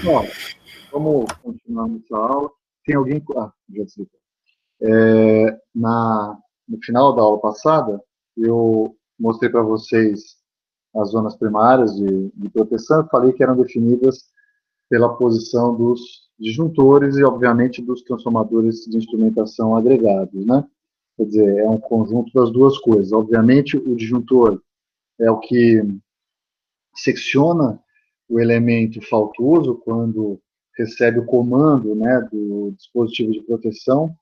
Bom, vamos continuar nossa aula. Tem alguém... Ah, já sei. No final da aula passada, eu mostrei para vocês as zonas primárias de proteção. Eu falei que eram definidas pela posição dos disjuntores e, obviamente, dos transformadores de instrumentação agregados, né? Quer dizer, é um conjunto das duas coisas. Obviamente, o disjuntor é o que secciona o elemento faltoso quando recebe o comando, né, do dispositivo de proteção,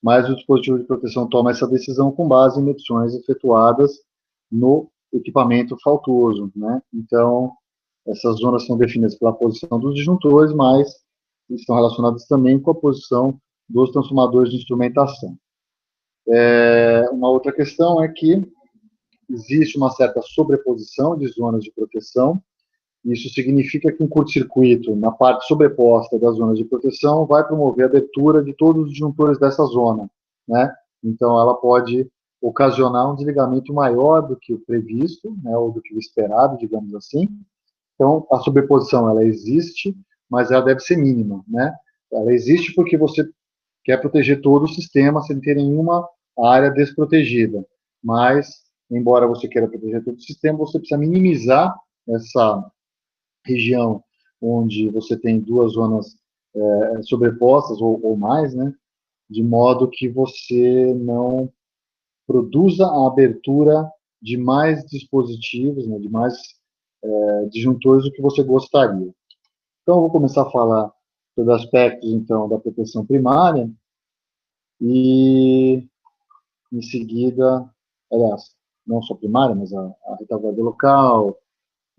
mas o dispositivo de proteção toma essa decisão com base em medições efetuadas no equipamento faltoso, né? Então, essas zonas são definidas pela posição dos disjuntores, mas estão relacionadas também com a posição dos transformadores de instrumentação. Uma outra questão é que existe uma certa sobreposição de zonas de proteção. Isso significa que um curto-circuito na parte sobreposta das zonas de proteção vai promover a abertura de todos os disjuntores dessa zona, né? Então, ela pode ocasionar um desligamento maior do que o previsto, né, ou do que o esperado, digamos assim. Então, a sobreposição, ela existe, mas ela deve ser mínima, né? Ela existe porque você quer proteger todo o sistema sem ter nenhuma área desprotegida. Mas, embora você queira proteger todo o sistema, você precisa minimizar essa região onde você tem duas zonas sobrepostas ou mais, né? De modo que você não produza a abertura de mais dispositivos, né, de mais disjuntores do que você gostaria. Então, eu vou começar a falar sobre aspectos, então, da proteção primária e, em seguida, aliás, não só primária, mas a retaguarda local,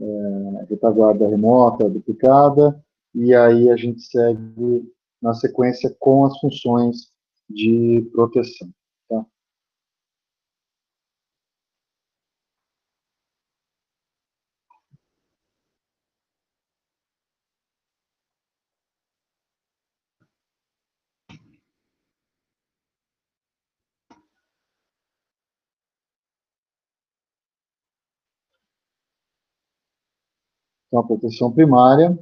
a retaguarda remota, duplicada, e aí a gente segue na sequência com as funções de proteção. Tá? Então, a proteção primária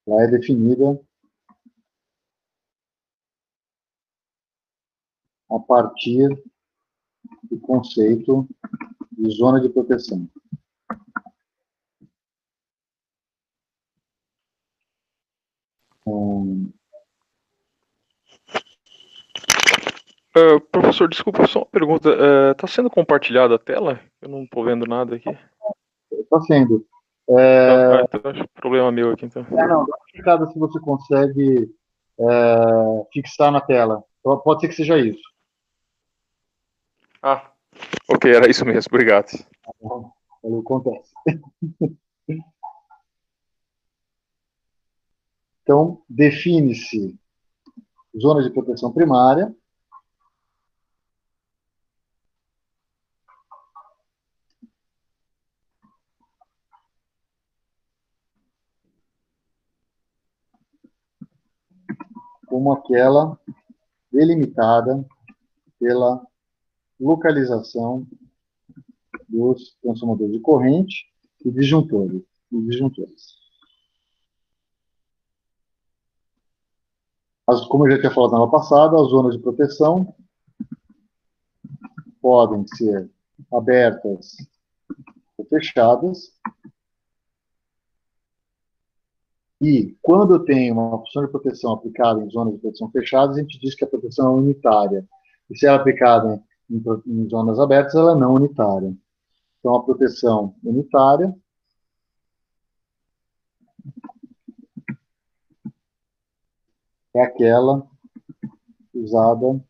ela é definida a partir do conceito de zona de proteção. Professor, desculpa, só uma pergunta. Está sendo compartilhada a tela? Eu não estou vendo nada aqui. Está sendo. Então acho que é problema meu aqui, então. Não, dá uma clicada se você consegue fixar na tela. Pode ser que seja isso. Ok, era isso mesmo, obrigado. Acontece. Então, define-se zona de proteção primária, como aquela delimitada pela localização dos transformadores de corrente e disjuntores. Como eu já tinha falado na aula passada, as zonas de proteção podem ser abertas ou fechadas. E quando eu tenho uma função de proteção aplicada em zonas de proteção fechadas, a gente diz que a proteção é unitária. E se ela é aplicada em zonas abertas, ela é não unitária. Então, a proteção unitária é aquela usada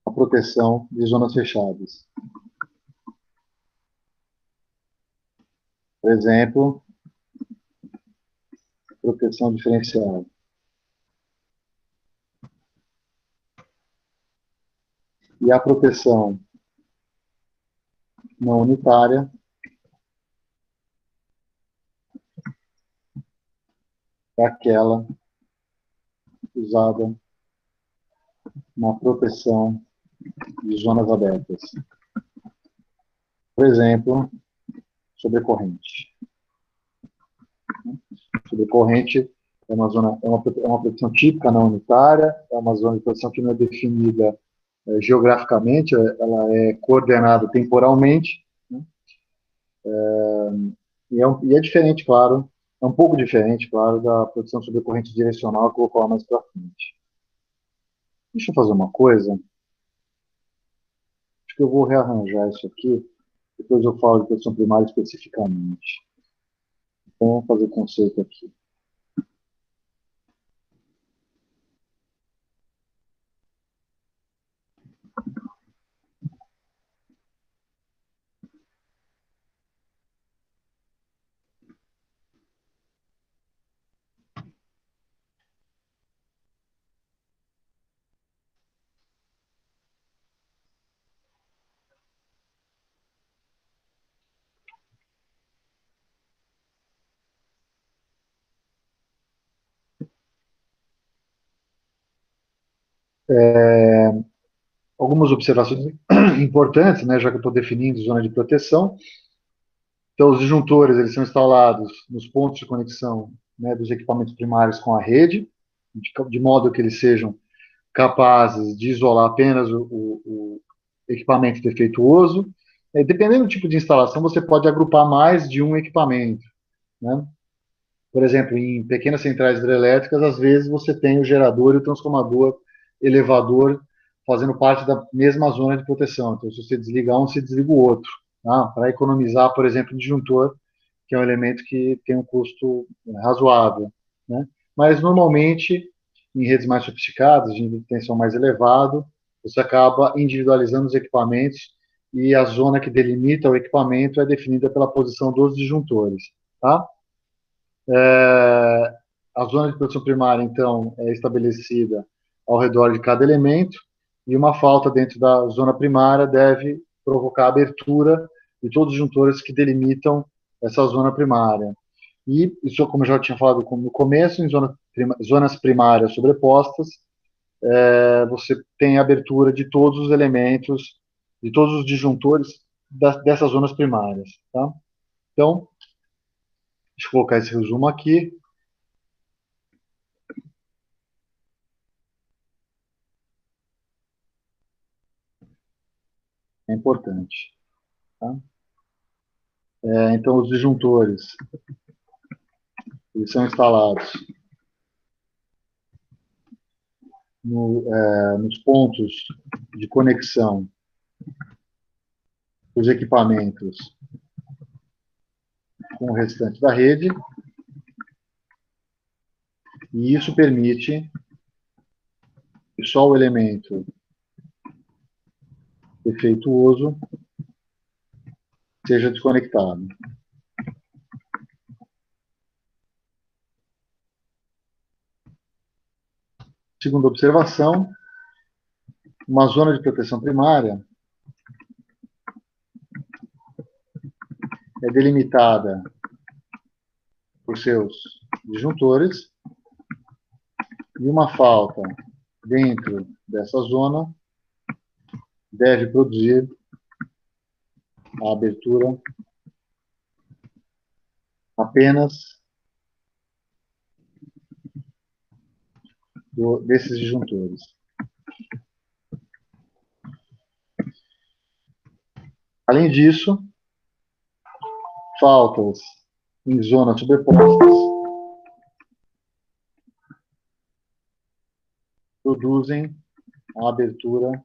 a proteção de zonas fechadas. Por exemplo, proteção diferencial. E a proteção não unitária é aquela usada na proteção de zonas abertas. Por exemplo, sobrecorrente. Sobrecorrente é uma zona, é uma proteção típica não unitária, é uma zona de proteção que não é definida geograficamente, ela é coordenada temporalmente, né? E é diferente, claro, é um pouco diferente, claro, da proteção sobre corrente direcional que eu vou falar mais para frente. Deixa eu fazer uma coisa, acho que eu vou rearranjar isso aqui, depois eu falo de proteção primária especificamente. Então, vamos fazer o conceito aqui. Algumas observações importantes, né, já que eu estou definindo zona de proteção. Então, os disjuntores eles são instalados nos pontos de conexão, né, dos equipamentos primários com a rede, de modo que eles sejam capazes de isolar apenas o equipamento defeituoso. Dependendo do tipo de instalação, você pode agrupar mais de um equipamento, né? Por exemplo, em pequenas centrais hidrelétricas, às vezes você tem o gerador e o transformador elevador fazendo parte da mesma zona de proteção. Então, se você desliga um, você desliga o outro, tá? Para economizar, por exemplo, o disjuntor, que é um elemento que tem um custo razoável, né? Mas, normalmente, em redes mais sofisticadas, de nível de tensão mais elevado, você acaba individualizando os equipamentos e a zona que delimita o equipamento é definida pela posição dos disjuntores, tá? A zona de produção primária, então, é estabelecida ao redor de cada elemento, e uma falta dentro da zona primária deve provocar a abertura de todos os juntores que delimitam essa zona primária. E isso, como eu já tinha falado no começo, em zonas primárias sobrepostas, você tem a abertura de todos os elementos, de todos os disjuntores dessas zonas primárias. Tá? Então, deixa eu colocar esse resumo aqui. É importante. Tá? Então, os disjuntores eles são instalados nos pontos de conexão dos equipamentos com o restante da rede, e isso permite que só o elemento defeituoso seja desconectado. Segunda observação, uma zona de proteção primária é delimitada por seus disjuntores, e uma falta dentro dessa zona deve produzir a abertura apenas desses disjuntores. Além disso, faltas em zonas sobrepostas produzem a abertura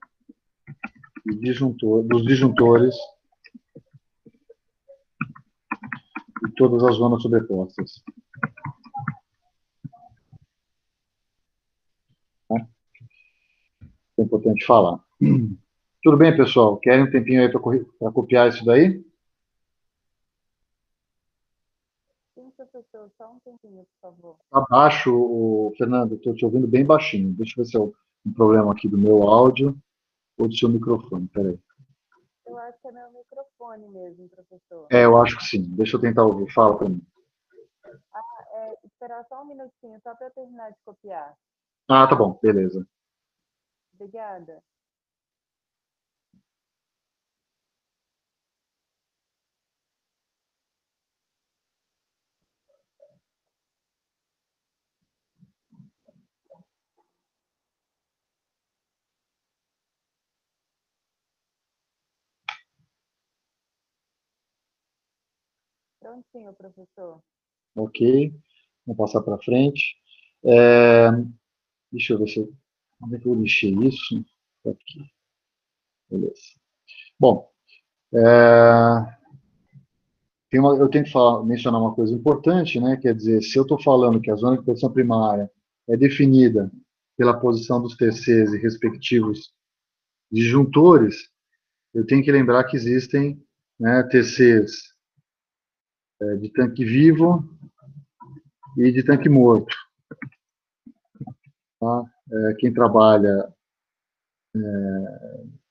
dos disjuntores de todas as zonas sobrepostas. Tá? É importante falar. Tudo bem, pessoal? Querem um tempinho aí para copiar isso daí? Sim, professor, só um tempinho, por favor. Abaixo, Fernando, estou te ouvindo bem baixinho. Deixa eu ver se é um problema aqui do meu áudio ou do seu microfone. Peraí. Eu acho que é meu microfone mesmo, professor. Eu acho que sim. Deixa eu tentar ouvir. Fala para mim. Esperar só um minutinho, só para eu terminar de copiar. Ah, tá bom. Beleza. Obrigada. Prontinho, professor. Ok, vamos passar para frente. Deixa eu ver se eu... Como é que eu lixei isso? Aqui. Beleza. Bom, eu tenho que mencionar uma coisa importante, né? Quer dizer, se eu estou falando que a zona de proteção primária é definida pela posição dos TCs e respectivos disjuntores, eu tenho que lembrar que existem, né, TCs de tanque vivo e de tanque morto. Tá? Quem trabalha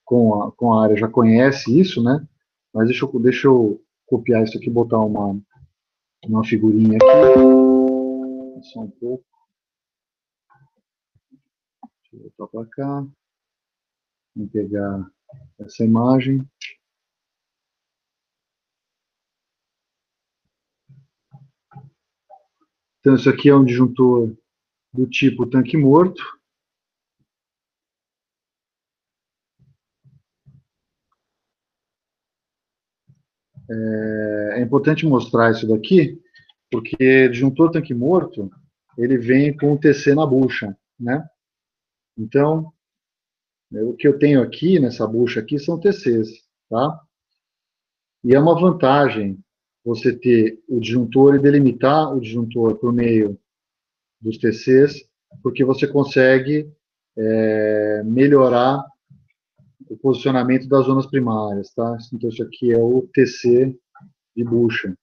com a área já conhece isso, né? Mas deixa eu copiar isso aqui e botar uma figurinha aqui. Só um pouco. Deixa eu voltar para cá. Vou pegar essa imagem. Então, isso aqui é um disjuntor do tipo tanque morto. É importante mostrar isso daqui, porque disjuntor tanque morto, ele vem com o TC na bucha, né? Então, o que eu tenho aqui, nessa bucha aqui, são TCs, tá? E é uma vantagem você ter o disjuntor e delimitar o disjuntor por meio dos TCs, porque você consegue melhorar o posicionamento das zonas primárias, tá? Então, isso aqui é o TC de bucha.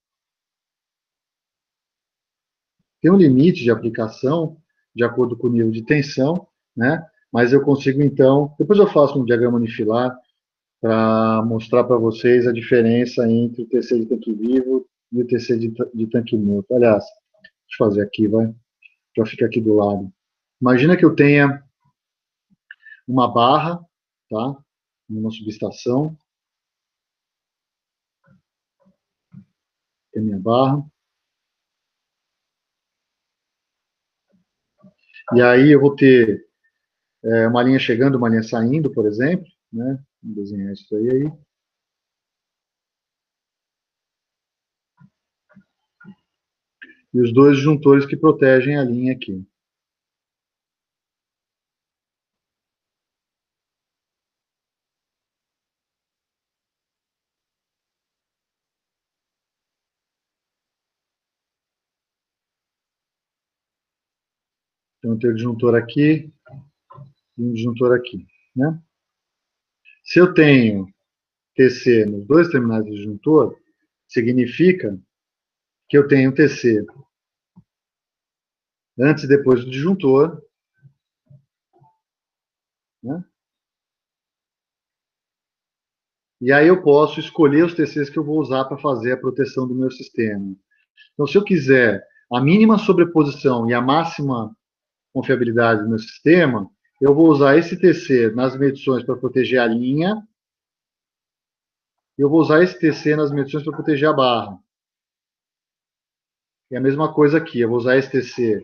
Tem um limite de aplicação, de acordo com o nível de tensão, né? Mas eu consigo, então... Depois eu faço um diagrama unifilar para mostrar para vocês a diferença entre o TC de tanque vivo e o TC de tanque morto. Aliás, deixa eu fazer aqui, vai, já fica aqui do lado. Imagina que eu tenha uma barra, tá? Uma subestação. Tem a minha barra. E aí eu vou ter uma linha chegando, uma linha saindo, por exemplo, né? Vamos desenhar isso aí. E os dois disjuntores que protegem a linha aqui. Então, eu tenho o disjuntor aqui e um disjuntor aqui, né? Se eu tenho TC nos dois terminais do disjuntor, significa que eu tenho TC antes e depois do disjuntor, né? E aí eu posso escolher os TCs que eu vou usar para fazer a proteção do meu sistema. Então, se eu quiser a mínima sobreposição e a máxima confiabilidade do meu sistema, eu vou usar esse TC nas medições para proteger a linha, e eu vou usar esse TC nas medições para proteger a barra. E a mesma coisa aqui, eu vou usar esse TC,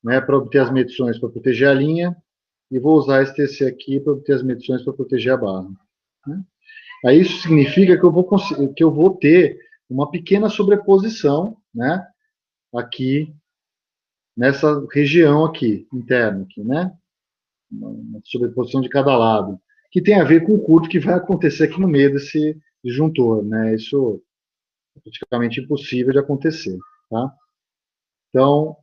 né, para obter as medições para proteger a linha, e vou usar esse TC aqui para obter as medições para proteger a barra. Né? Aí isso significa que eu vou ter uma pequena sobreposição, né, aqui nessa região aqui, interna, aqui, né? Uma sobreposição de cada lado, que tem a ver com o curto que vai acontecer aqui no meio desse disjuntor, né? Isso é praticamente impossível de acontecer, tá? Então,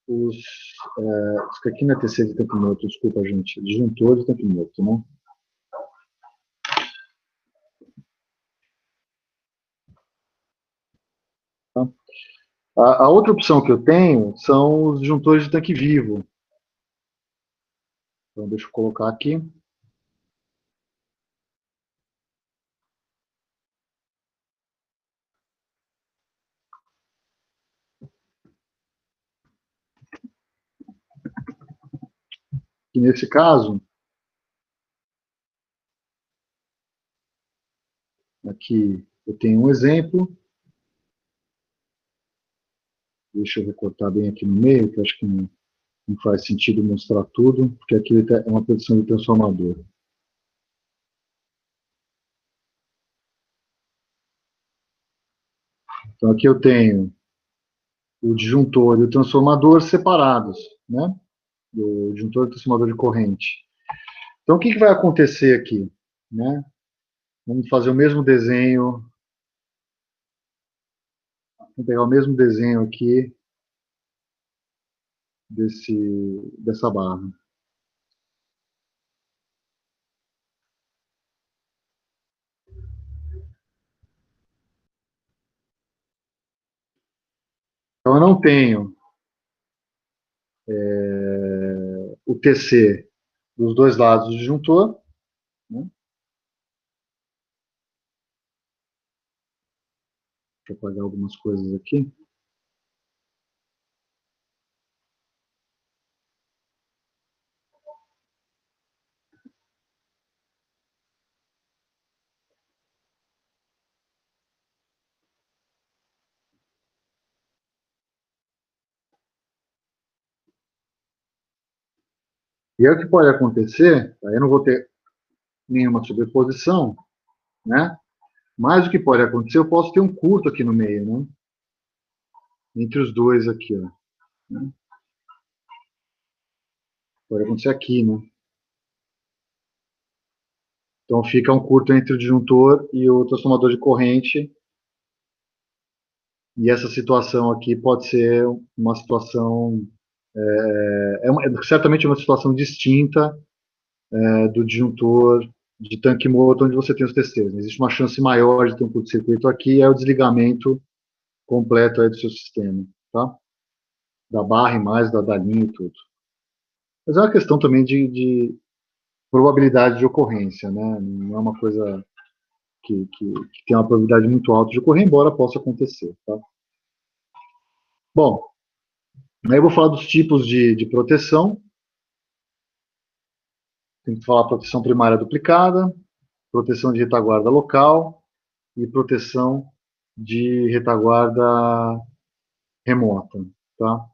isso aqui não é TC de tanque morto, desculpa, gente, disjuntor de tanque morto, né? Tá? A outra opção que eu tenho são os disjuntores de tanque vivo. Então, deixa eu colocar aqui. E nesse caso, aqui eu tenho um exemplo. Deixa eu recortar bem aqui no meio, que eu acho que não faz sentido mostrar tudo, porque aqui é uma produção de transformador. Então, aqui eu tenho o disjuntor e o transformador separados, né? O disjuntor e o transformador de corrente. Então, o que vai acontecer aqui, né? Vamos fazer o mesmo desenho. Vamos pegar o mesmo desenho aqui dessa barra. Então, eu não tenho o TC dos dois lados do disjuntor, né? Deixa eu apagar algumas coisas aqui. E aí o que pode acontecer, aí eu não vou ter nenhuma sobreposição, né? Mas o que pode acontecer, eu posso ter um curto aqui no meio, né? Entre os dois aqui, ó. Né? Pode acontecer aqui, né? Então fica um curto entre o disjuntor e o transformador de corrente. E essa situação aqui pode ser uma situação, certamente uma situação distinta do disjuntor de tanque motor, onde você tem os TCs. Existe uma chance maior de ter um curto-circuito aqui, é o desligamento completo aí do seu sistema, tá? Da barra e mais da linha e tudo. Mas é uma questão também de probabilidade de ocorrência, né? Não é uma coisa que tem uma probabilidade muito alta de ocorrer, embora possa acontecer, tá? Bom, aí eu vou falar dos tipos de proteção. Tem que falar proteção primária duplicada, proteção de retaguarda local e proteção de retaguarda remota, tá?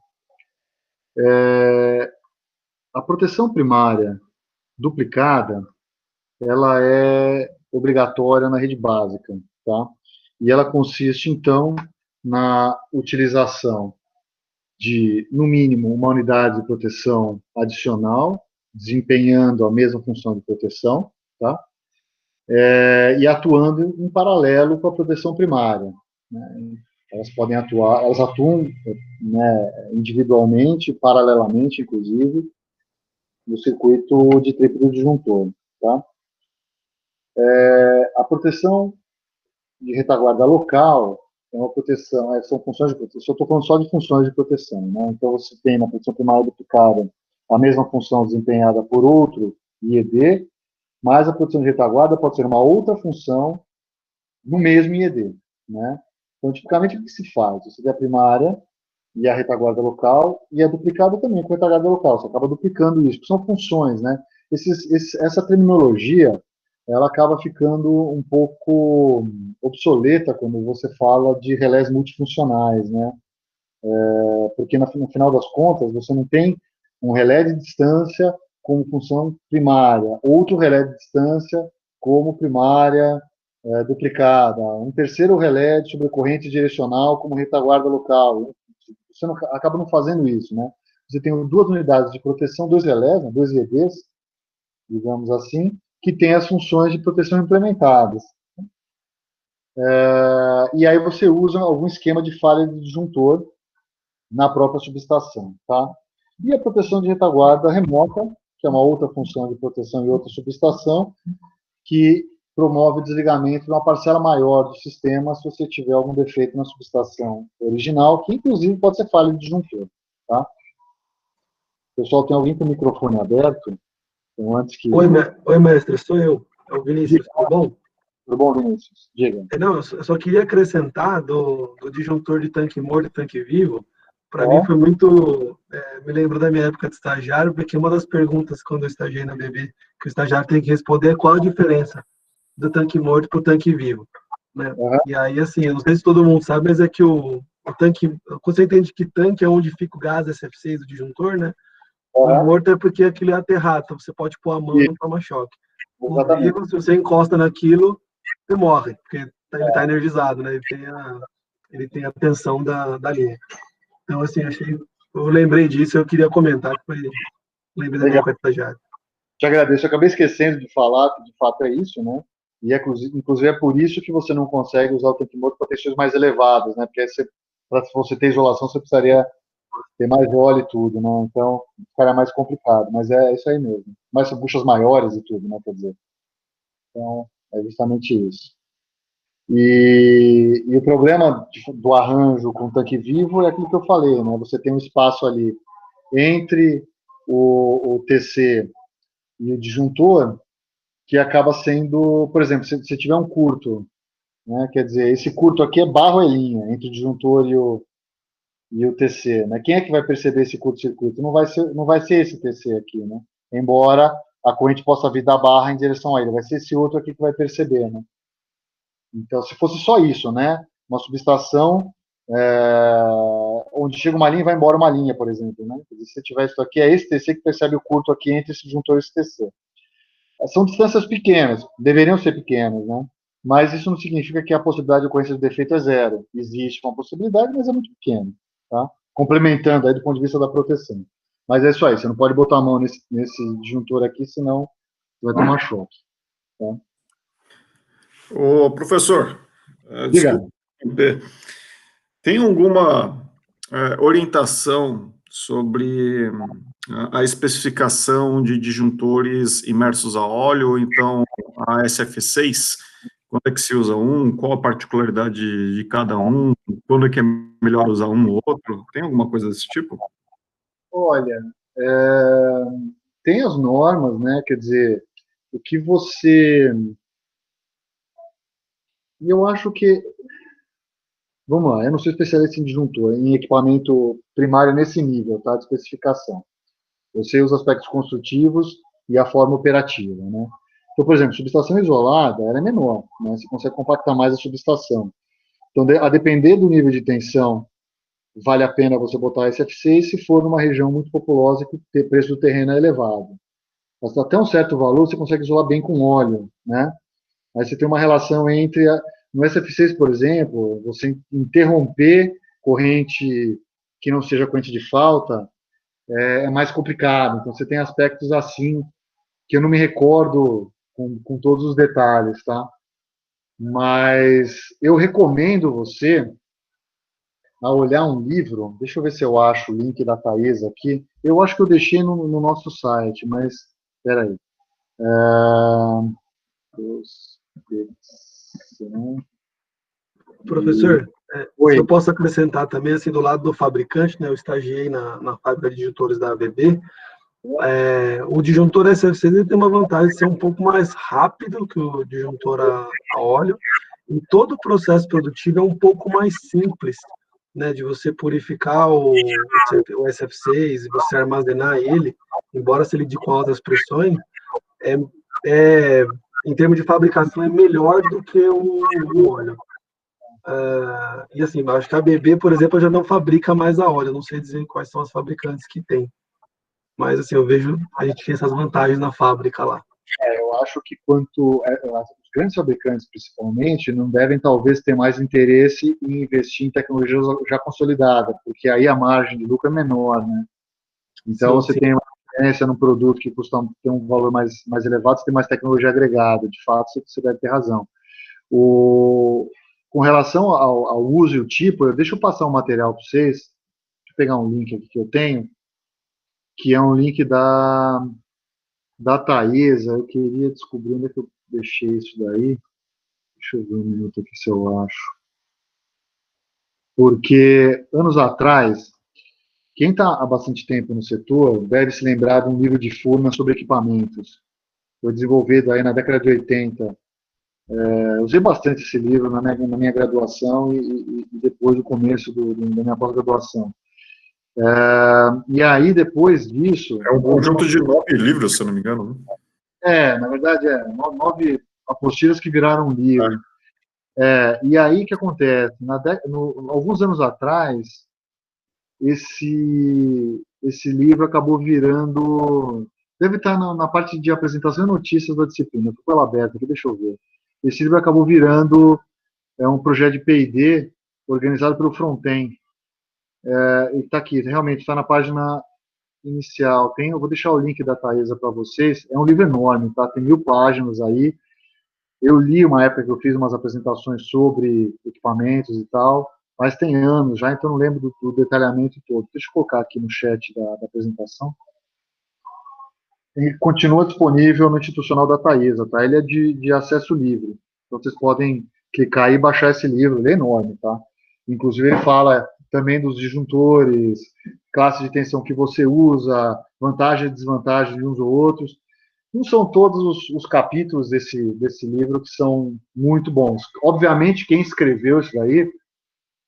A proteção primária duplicada, ela é obrigatória na rede básica, tá? E ela consiste, então, na utilização de, no mínimo, uma unidade de proteção adicional, desempenhando a mesma função de proteção, tá? E atuando em paralelo com a proteção primária, né? Elas podem atuar, elas atuam, né, individualmente, paralelamente, inclusive, no circuito de tríplice disjuntor, tá? A proteção de retaguarda local é uma proteção, são funções de proteção. Eu estou falando só de funções de proteção, né? Então você tem na proteção primária duplicada a mesma função desempenhada por outro IED, mas a proteção de retaguarda pode ser uma outra função no mesmo IED, né? Então, tipicamente, o que se faz? Você tem a primária e a retaguarda local, e a duplicada também com a retaguarda local. Você acaba duplicando isso, são funções, né? Essa terminologia, ela acaba ficando um pouco obsoleta quando você fala de relés multifuncionais, né? Porque no final das contas, você não tem um relé de distância como função primária, outro relé de distância como primária duplicada, um terceiro relé de sobrecorrente direcional como retaguarda local. Você acaba não fazendo isso, né? Você tem duas unidades de proteção, dois relés, né, dois IEDs, digamos assim, que têm as funções de proteção implementadas. E aí você usa algum esquema de falha de disjuntor na própria subestação, tá? E a proteção de retaguarda remota, que é uma outra função de proteção em outra subestação, que promove o desligamento de uma parcela maior do sistema se você tiver algum defeito na subestação original, que inclusive pode ser falha de disjuntor, tá? Pessoal, tem alguém com o microfone aberto? Então, antes que... Oi, mestre, sou eu. É o Vinícius, tudo bom? Tudo bom, Vinícius? Diga. Não, eu só queria acrescentar do disjuntor de tanque morto e tanque vivo. Para mim foi muito... me lembro da minha época de estagiário, porque uma das perguntas quando eu estagiei na BB, que o estagiário tem que responder é qual a diferença do tanque morto para o tanque vivo, né? E aí, assim, eu não sei se todo mundo sabe, mas é que o tanque... Quando você entende que tanque é onde fica o gás SF6 do disjuntor, né? O morto é porque aquilo é aterrado, então você pode pôr a mão e não toma choque. O vivo, se você encosta naquilo, você morre, porque ele está energizado, né? Ele tem ele tem a tensão da linha. Então, assim, eu lembrei disso, eu queria comentar, que lembrei da minha estagiária. Te agradeço. Eu acabei esquecendo de falar que, de fato, é isso, né? E, inclusive, é por isso que você não consegue usar o tanque morto para tensões mais elevadas, né? Porque para você ter isolação, você precisaria ter mais óleo e tudo, né? Então, ficaria mais complicado. Mas é isso aí mesmo. Mais buchas maiores e tudo, né? Quer dizer. Então, é justamente isso. E o problema do arranjo com tanque vivo é aquilo que eu falei, né? Você tem um espaço ali entre o TC e o disjuntor que acaba sendo, por exemplo, se tiver um curto, né? Quer dizer, esse curto aqui é barra ou é linha entre o disjuntor e o TC, né? Quem é que vai perceber esse curto-circuito? Não vai ser esse TC aqui, né? Embora a corrente possa vir da barra em direção a ele, vai ser esse outro aqui que vai perceber, né? Então, se fosse só isso, né? Uma subestação onde chega uma linha e vai embora uma linha, por exemplo, né? Se você tiver isso aqui, é esse TC que percebe o curto aqui entre esse disjuntor e esse TC. São distâncias pequenas, deveriam ser pequenas, né? Mas isso não significa que a possibilidade de ocorrência de defeito é zero. Existe uma possibilidade, mas é muito pequena, tá? Complementando aí do ponto de vista da proteção. Mas é isso aí, você não pode botar a mão nesse disjuntor aqui, senão você vai tomar choque. Tá? Ô, professor, desculpa, tem alguma orientação sobre a especificação de disjuntores imersos a óleo, ou então a SF6? Quando é que se usa um? Qual a particularidade de cada um? Quando é que é melhor usar um ou outro? Tem alguma coisa desse tipo? Olha, tem as normas, né? Quer dizer, o que você... E eu acho que... Vamos lá, eu não sou especialista em disjuntor, em equipamento primário nesse nível, tá? De especificação. Eu sei os aspectos construtivos e a forma operativa, né? Então, por exemplo, subestação isolada, ela é menor, né? Você consegue compactar mais a subestação. Então, a depender do nível de tensão, vale a pena você botar SF6 se for numa região muito populosa que o preço do terreno é elevado. Mas até um certo valor você consegue isolar bem com óleo, né? Aí você tem uma relação entre no SF6, por exemplo, você interromper corrente que não seja corrente de falta é mais complicado. Então você tem aspectos assim que eu não me recordo com todos os detalhes, tá? Mas eu recomendo você a olhar um livro. Deixa eu ver se eu acho o link da Thaís aqui. Eu acho que eu deixei no nosso site, mas espera aí. Professor, se eu posso acrescentar também, assim, do lado do fabricante, né, eu estagiei na fábrica de disjuntores da ABB, o disjuntor SFC ele tem uma vantagem de ser um pouco mais rápido que o disjuntor a óleo, e todo o processo produtivo é um pouco mais simples, né, de você purificar o SF6 e você armazenar ele, embora se lide com altas pressões, em termos de fabricação é melhor do que o óleo. E assim, acho que a ABB, por exemplo, já não fabrica mais a óleo, eu não sei dizer quais são as fabricantes que tem. Mas assim, eu vejo a gente tem essas vantagens na fábrica lá. Eu acho que os grandes fabricantes, principalmente, não devem talvez ter mais interesse em investir em tecnologia já consolidada, porque aí a margem de lucro é menor, né? Então você tem uma diferença no produto que tem um valor mais elevado, você tem mais tecnologia agregada, de fato você deve ter razão. Com relação ao uso e o tipo, deixa eu passar um material para vocês, deixa eu pegar um link aqui que eu tenho, que é um link da Taesa. Eu queria descobrir onde é que eu deixei isso daí. Deixa eu ver um minuto aqui se eu acho. Porque, anos atrás, quem está há bastante tempo no setor deve se lembrar de um livro de Furman sobre equipamentos. Foi desenvolvido aí na década de 80. Eu usei bastante esse livro na minha graduação e depois do começo da minha pós-graduação. E aí, depois disso... É um conjunto de 9 livros, se eu não me engano. Na verdade, 9 apostilas que viraram um livro. E aí, o que acontece? Alguns anos atrás, esse livro acabou virando... Deve estar na parte de apresentação e notícias da disciplina. Estou com ela aberta aqui, deixa eu ver. Esse livro acabou virando um projeto de P&D organizado pelo Fronten. E está aqui, realmente está na página inicial. Eu vou deixar o link da Taesa para vocês. É um livro enorme, tá? Tem 1000 páginas aí. Eu li uma época que eu fiz umas apresentações sobre equipamentos e tal, mas tem anos já, então não lembro do detalhamento todo. Deixa eu colocar aqui no chat da apresentação. E continua disponível no institucional da Taesa, tá? Ele é de acesso livre. Então vocês podem clicar e baixar esse livro, ele é enorme, tá? Inclusive ele fala também dos disjuntores, classes de tensão que você usa, vantagens e desvantagens de uns ou outros. Não são todos os capítulos desse livro que são muito bons. Obviamente, quem escreveu isso daí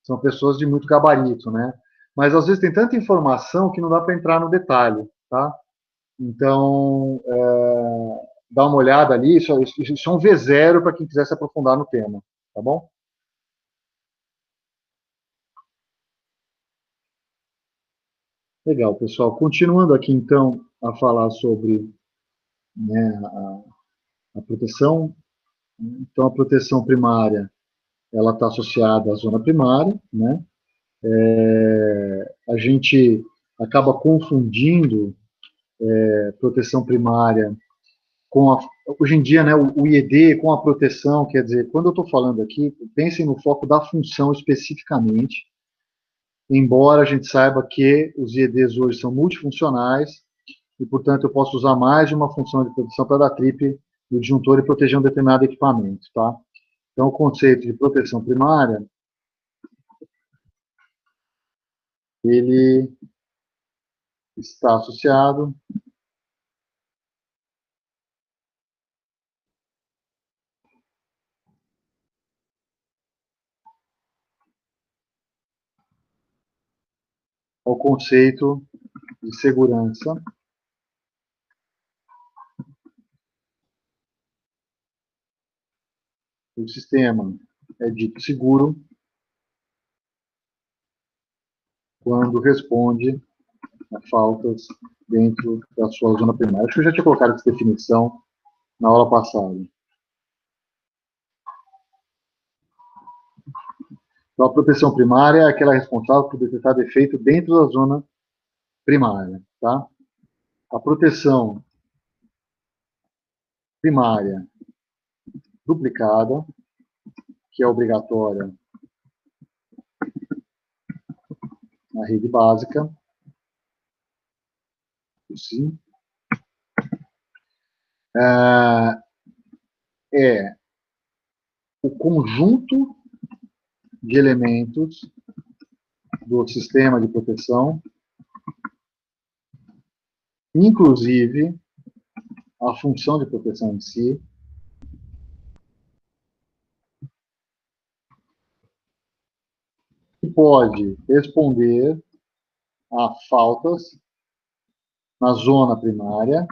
são pessoas de muito gabarito, né? Mas, às vezes, tem tanta informação que não dá para entrar no detalhe, tá? Então, dá uma olhada ali. Isso é um V0 para quem quiser se aprofundar no tema, tá bom? Legal, pessoal. Continuando aqui, então, a falar sobre, né, a proteção. Então, a proteção primária, ela está associada à zona primária, né? A gente acaba confundindo proteção primária com hoje em dia, né, o IED com a proteção, quer dizer, quando eu estou falando aqui, pensem no foco da função especificamente, embora a gente saiba que os IEDs hoje são multifuncionais e, portanto, eu posso usar mais de uma função de proteção para dar trip no disjuntor e proteger um determinado equipamento, tá? Então, o conceito de proteção primária, ele está associado ao conceito de segurança o sistema é dito seguro quando responde a faltas dentro da sua zona primária. Acho que eu já tinha colocado essa definição na aula passada. Então, a proteção primária é aquela responsável por detectar defeito dentro da zona primária, tá? A proteção primária duplicada, que é obrigatória na rede básica, sim, é o conjunto de elementos do sistema de proteção, inclusive a função de proteção em si, que pode responder a faltas na zona primária,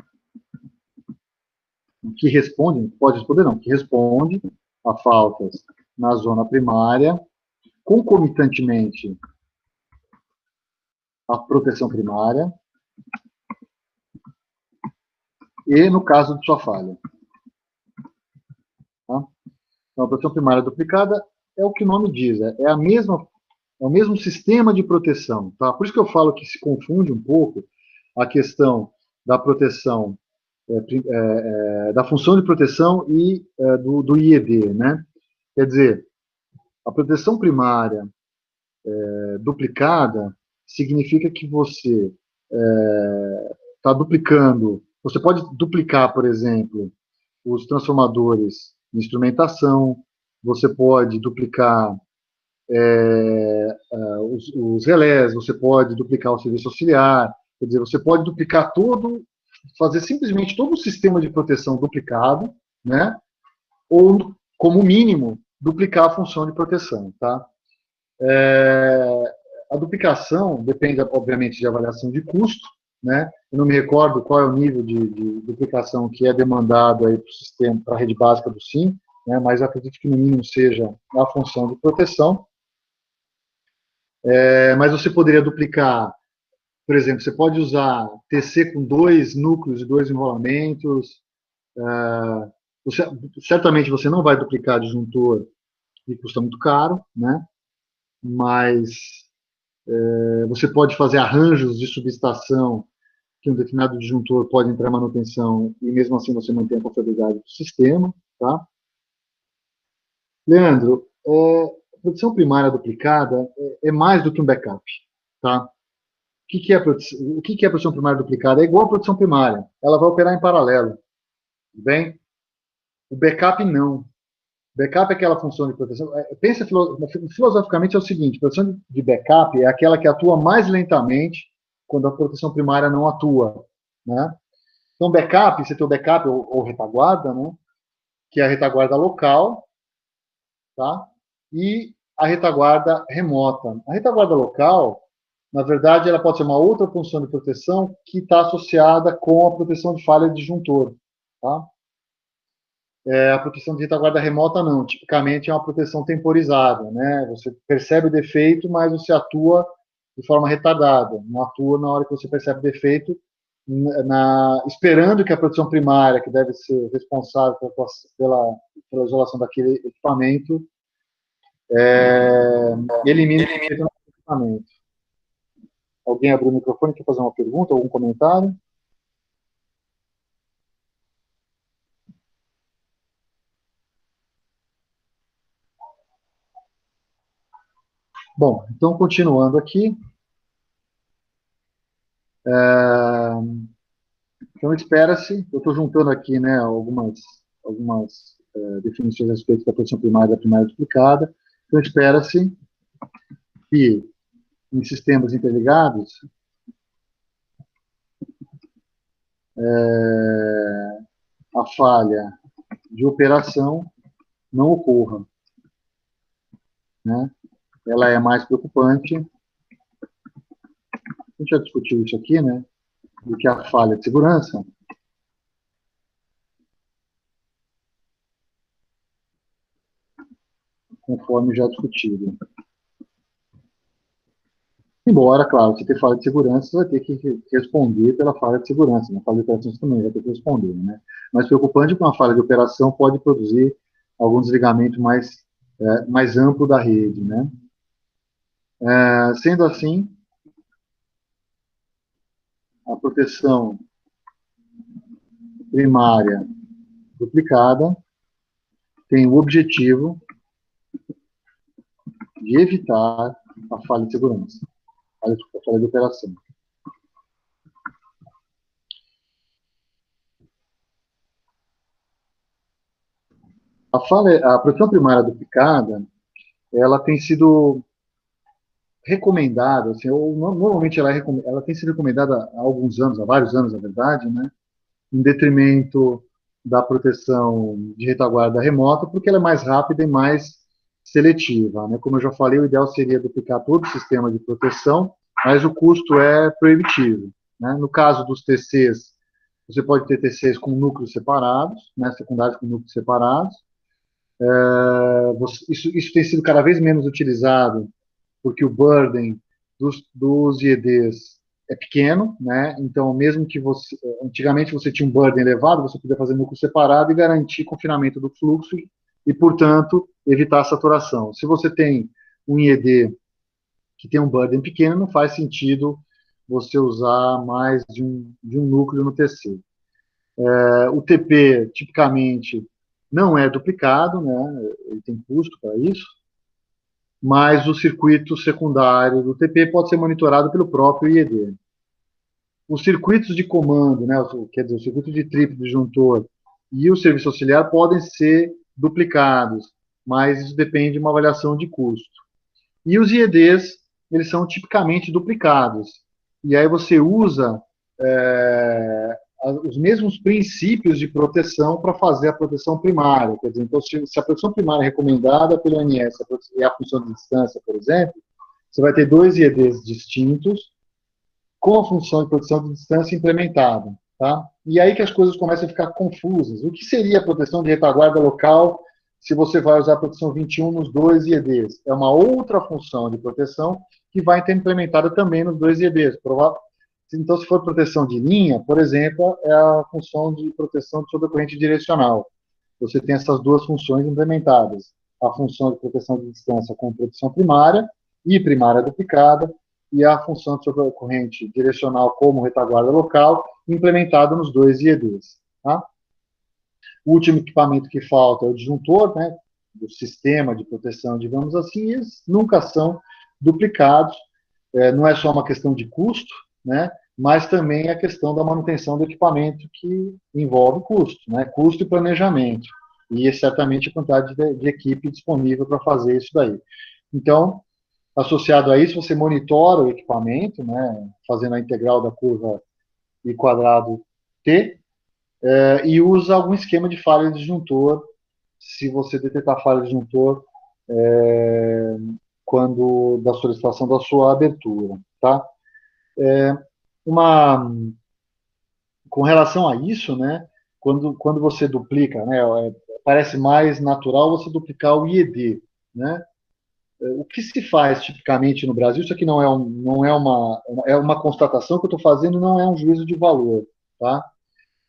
que responde, pode responder não, que responde a faltas na zona primária, concomitantemente à proteção primária, e no caso de sua falha. Tá? Então, a proteção primária duplicada é o que o nome diz, é o mesmo sistema de proteção. Tá? Por isso que eu falo que se confunde um pouco a questão da proteção, da função de proteção e do IED. Né? Quer dizer, a proteção primária duplicada significa que você está duplicando. Você pode duplicar, por exemplo, os transformadores de instrumentação, você pode duplicar os relés, você pode duplicar o serviço auxiliar, quer dizer, você pode duplicar fazer simplesmente todo o sistema de proteção duplicado, né? Ou, como mínimo, duplicar a função de proteção, tá? A duplicação depende, obviamente, de avaliação de custo, né? Eu não me recordo qual é o nível de duplicação que é demandado aí para o sistema, para a rede básica do SIM, né? Mas acredito que no mínimo seja a função de proteção. Mas você poderia duplicar, por exemplo, você pode usar TC com 2 núcleos e 2 enrolamentos. Certamente você não vai duplicar disjuntor que custa muito caro, né? mas você pode fazer arranjos de subestação que um determinado disjuntor pode entrar em manutenção e mesmo assim você mantém a confiabilidade do sistema, tá? Leandro, a proteção primária duplicada é mais do que um backup, tá? O que é a proteção primária duplicada? É igual a proteção primária, ela vai operar em paralelo, tudo bem? O backup não. Backup é aquela função de proteção. Pensa filosoficamente é o seguinte: a proteção de backup é aquela que atua mais lentamente quando a proteção primária não atua, né? Então, backup, você tem o backup ou retaguarda, né? Que é a retaguarda local, tá? E a retaguarda remota. A retaguarda local, na verdade, ela pode ser uma outra função de proteção que está associada com a proteção de falha de disjuntor, tá? A proteção de retaguarda remota não, tipicamente é uma proteção temporizada, né? Você percebe o defeito, mas você atua de forma retardada, não atua na hora que você percebe o defeito, esperando que a proteção primária, que deve ser responsável pela isolação daquele equipamento, elimine o defeito no equipamento. Alguém abriu o microfone, quer fazer uma pergunta, algum comentário? Bom, então, continuando aqui. Então, espera-se, eu estou juntando aqui, né, algumas definições a respeito da proteção primária e da primária duplicada. Então, espera-se que em sistemas interligados a falha de operação não ocorra, né? Ela é mais preocupante. A gente já discutiu isso aqui, né? Do que a falha de segurança. Conforme já discutido. Embora, claro, se ter falha de segurança, você vai ter que responder pela falha de segurança. Na falha de operação, você também vai ter que responder, né? Mas preocupante com a falha de operação pode produzir algum desligamento mais amplo da rede, né? Sendo assim, a proteção primária duplicada tem o objetivo de evitar a falha de segurança, a falha de operação. A proteção primária duplicada, ela tem sido recomendada, assim, ou normalmente ela tem sido recomendada há alguns anos, há vários anos, na verdade, né, em detrimento da proteção de retaguarda remota, porque ela é mais rápida e mais seletiva, né? Como eu já falei, o ideal seria duplicar todo o sistema de proteção, mas o custo é proibitivo, né? No caso dos TCs, você pode ter TCs com núcleos separados, né, secundários com núcleos separados. Isso tem sido cada vez menos utilizado porque o burden dos IEDs é pequeno, né? Então, mesmo que antigamente você tinha um burden elevado, você podia fazer núcleo separado e garantir confinamento do fluxo e, portanto, evitar a saturação. Se você tem um IED que tem um burden pequeno, não faz sentido você usar mais de um núcleo no TC. O TP, tipicamente, não é duplicado, né? Ele tem custo para isso, mas o circuito secundário do TP pode ser monitorado pelo próprio IED. Os circuitos de comando, né, quer dizer, o circuito de triplo disjuntor e o serviço auxiliar podem ser duplicados, mas isso depende de uma avaliação de custo. E os IEDs, eles são tipicamente duplicados. E aí você usa os mesmos princípios de proteção para fazer a proteção primária. Quer dizer, então, se a proteção primária é recomendada pelo ANS é a função de distância, por exemplo, você vai ter dois IEDs distintos com a função de proteção de distância implementada. Tá? E aí que as coisas começam a ficar confusas. O que seria a proteção de retaguarda local se você vai usar a proteção 21 nos dois IEDs? É uma outra função de proteção que vai ser implementada também nos dois IEDs. Então, se for proteção de linha, por exemplo, é a função de proteção sobre a corrente direcional. Você tem essas duas funções implementadas. A função de proteção de distância com proteção primária e primária duplicada, e a função de sobrecorrente direcional como retaguarda local, implementada nos dois IEDs. Tá? O último equipamento que falta é o disjuntor, né, do sistema de proteção, digamos assim, e eles nunca são duplicados. Não é só uma questão de custo, né, mas também a questão da manutenção do equipamento, que envolve custo, né, custo e planejamento, e certamente a quantidade de equipe disponível para fazer isso daí. Então, associado a isso, você monitora o equipamento, né, fazendo a integral da curva I quadrado T, e usa algum esquema de falha de disjuntor, se você detectar falha de disjuntor da solicitação da sua abertura. Tá? Com relação a isso, né, quando você duplica, né, parece mais natural você duplicar o IED. Né? O que se faz tipicamente no Brasil, isso aqui não é uma constatação que eu estou fazendo, não é um juízo de valor. Tá?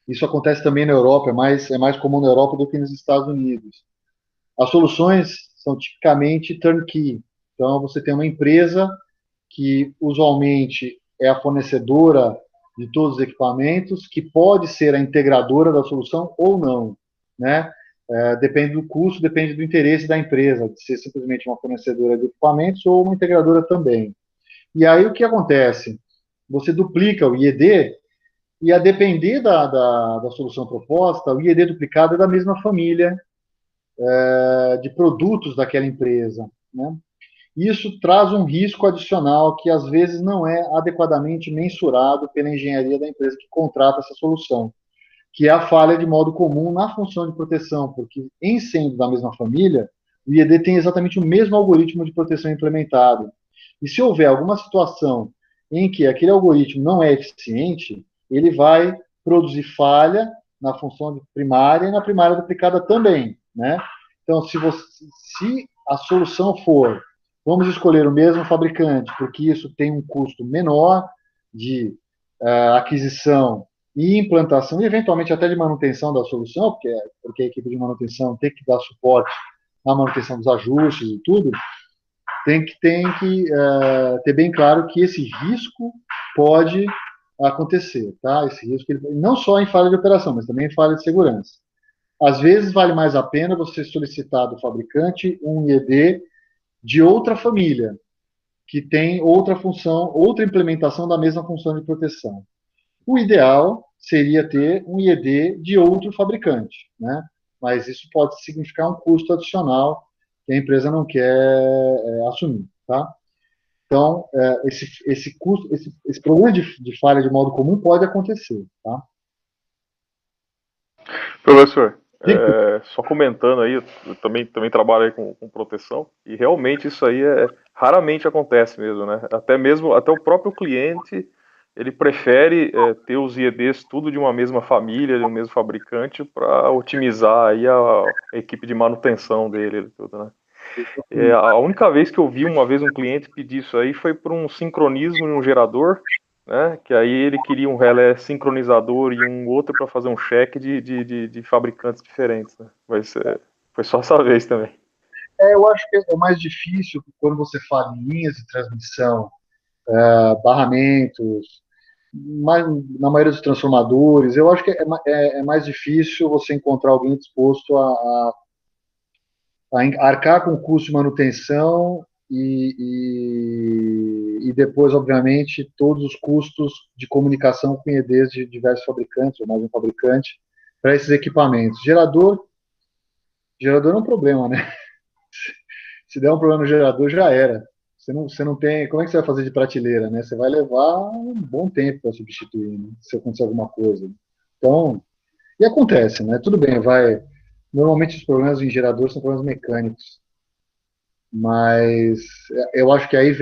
Isso acontece também na Europa, é mais comum na Europa do que nos Estados Unidos. As soluções são tipicamente turnkey. Então, você tem uma empresa que usualmente é a fornecedora de todos os equipamentos, que pode ser a integradora da solução ou não. Né? Depende do custo, depende do interesse da empresa, de ser simplesmente uma fornecedora de equipamentos ou uma integradora também. E aí o que acontece? Você duplica o IED, e a depender da solução proposta, o IED duplicado é da mesma família de produtos daquela empresa. Né? Isso traz um risco adicional que, às vezes, não é adequadamente mensurado pela engenharia da empresa que contrata essa solução, que é a falha de modo comum na função de proteção, porque, em sendo da mesma família, o IED tem exatamente o mesmo algoritmo de proteção implementado. E se houver alguma situação em que aquele algoritmo não é eficiente, ele vai produzir falha na função primária e na primária duplicada também. Né? Então, se a solução for, vamos escolher o mesmo fabricante, porque isso tem um custo menor de aquisição e implantação, e eventualmente até de manutenção da solução, porque a equipe de manutenção tem que dar suporte à manutenção dos ajustes e tudo, tem que ter bem claro que esse risco pode acontecer, tá? Esse risco, não só em falha de operação, mas também em falha de segurança. Às vezes, vale mais a pena você solicitar do fabricante um IED de outra família, que tem outra função, outra implementação da mesma função de proteção. O ideal seria ter um IED de outro fabricante, né? Mas isso pode significar um custo adicional que a empresa não quer assumir, tá? Então, esse custo, esse problema de falha de modo comum pode acontecer, tá? Professor, só comentando aí, eu também trabalho aí com proteção, e realmente isso aí raramente acontece mesmo, né? Até o próprio cliente, ele prefere ter os IEDs tudo de uma mesma família, de um mesmo fabricante, para otimizar aí a equipe de manutenção dele, tudo, né? A única vez que eu vi uma vez um cliente pedir isso aí foi por um sincronismo em um gerador, né? Que aí ele queria um relé sincronizador e um outro para fazer um check de fabricantes diferentes, né? Mas foi só essa vez também. Eu acho que é mais difícil quando você fala em linhas de transmissão, barramentos, na maioria dos transformadores. Eu acho que é mais difícil você encontrar alguém disposto a arcar com o custo de manutenção e depois, obviamente, todos os custos de comunicação com IEDs de diversos fabricantes, ou mais um fabricante, para esses equipamentos. Gerador é um problema, né? Se der um problema no gerador, já era. Você não tem... Como é que você vai fazer de prateleira, né? Você vai levar um bom tempo para substituir, né? Se acontecer alguma coisa. Então, e acontece, né? Tudo bem, Normalmente os problemas em gerador são problemas mecânicos. Mas eu acho que aí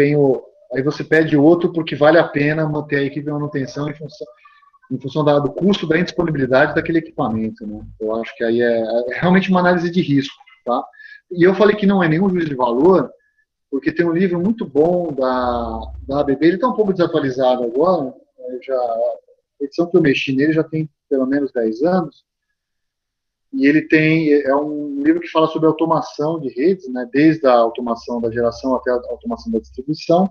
aí você pede outro porque vale a pena manter a equipe de manutenção em função do custo da indisponibilidade daquele equipamento, né? Eu acho que aí é realmente uma análise de risco, tá? E eu falei que não é nenhum juízo de valor, porque tem um livro muito bom da ABB, ele está um pouco desatualizado agora, a edição que eu mexi nele já tem pelo menos 10 anos, e ele é um livro que fala sobre automação de redes, né, desde a automação da geração até a automação da distribuição,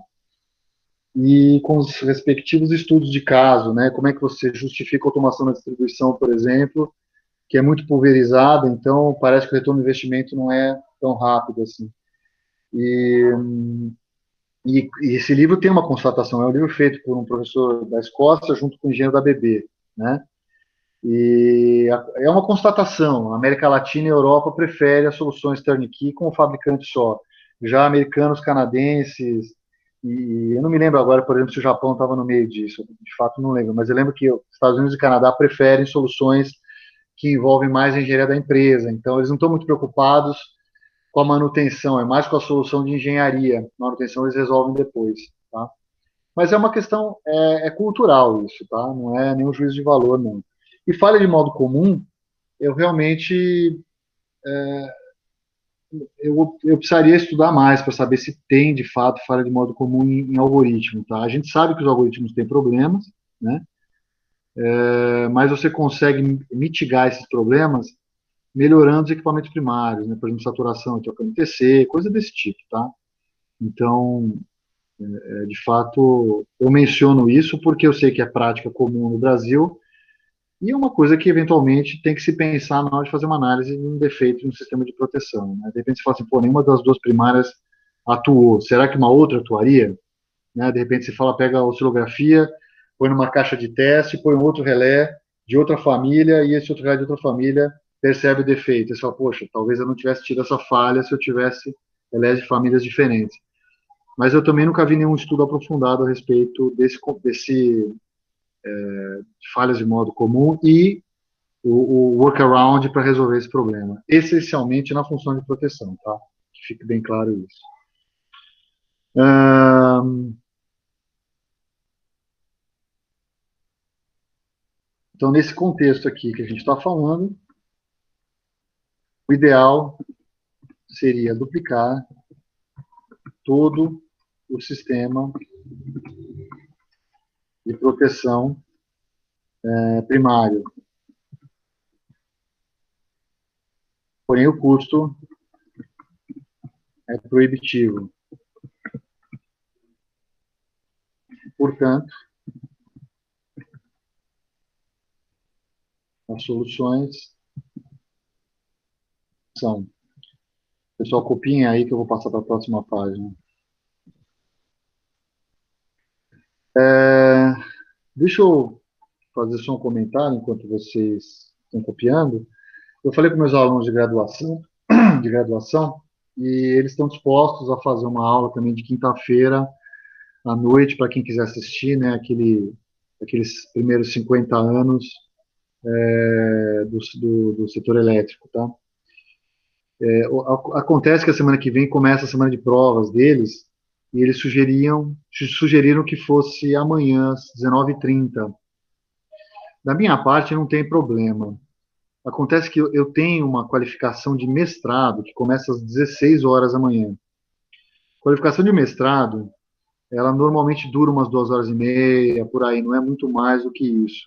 e com os respectivos estudos de caso, né, como é que você justifica a automação da distribuição, por exemplo, que é muito pulverizada, então parece que o retorno do investimento não é tão rápido assim. E esse livro tem uma constatação, é um livro feito por um professor da Escócia junto com o engenheiro da BB, né? E é uma constatação, a América Latina e a Europa preferem as soluções turnkey com o fabricante só. Já americanos, canadenses, e eu não me lembro agora, por exemplo, se o Japão estava no meio disso, de fato não lembro, mas eu lembro que os Estados Unidos e Canadá preferem soluções que envolvem mais a engenharia da empresa, então eles não estão muito preocupados com a manutenção, é mais com a solução de engenharia. A manutenção eles resolvem depois, tá? Mas é uma questão, cultural isso, tá? Não é nenhum juízo de valor, não. E falha de modo comum, eu realmente, eu precisaria estudar mais para saber se tem, de fato, falha de modo comum em algoritmo, tá? A gente sabe que os algoritmos têm problemas, né? Mas você consegue mitigar esses problemas melhorando os equipamentos primários, né? Por exemplo, saturação de OCMTC, coisa desse tipo, tá? Então, de fato, eu menciono isso porque eu sei que é prática comum no Brasil e é uma coisa que, eventualmente, tem que se pensar na hora de fazer uma análise de um defeito no sistema de proteção, né? De repente você fala assim, pô, nenhuma das duas primárias atuou, será que uma outra atuaria? Né? De repente você fala, pega a oscilografia, põe numa caixa de teste, põe um outro relé de outra família e esse outro relé de outra família percebe o defeito. Você fala, poxa, talvez eu não tivesse tido essa falha se eu tivesse relés de famílias diferentes. Mas eu também nunca vi nenhum estudo aprofundado a respeito desse falhas de modo comum e o workaround para resolver esse problema, essencialmente na função de proteção, tá? Que fique bem claro isso. Então, nesse contexto aqui que a gente está falando, o ideal seria duplicar todo o sistema de proteção primário. Porém, o custo é proibitivo. Portanto, as soluções são... Pessoal, copiem aí que eu vou passar para a próxima página. Deixa eu fazer só um comentário enquanto vocês estão copiando. Eu falei com meus alunos de graduação, e eles estão dispostos a fazer uma aula também de quinta-feira à noite, para quem quiser assistir, né, aqueles primeiros 50 anos do setor elétrico, tá? Acontece que a semana que vem começa a semana de provas deles, e eles sugeriram que fosse amanhã, às 19h30. Da minha parte, não tem problema. Acontece que eu tenho uma qualificação de mestrado que começa às 16 horas da manhã. Qualificação de mestrado, ela normalmente dura umas 2 horas e meia, por aí, não é muito mais do que isso.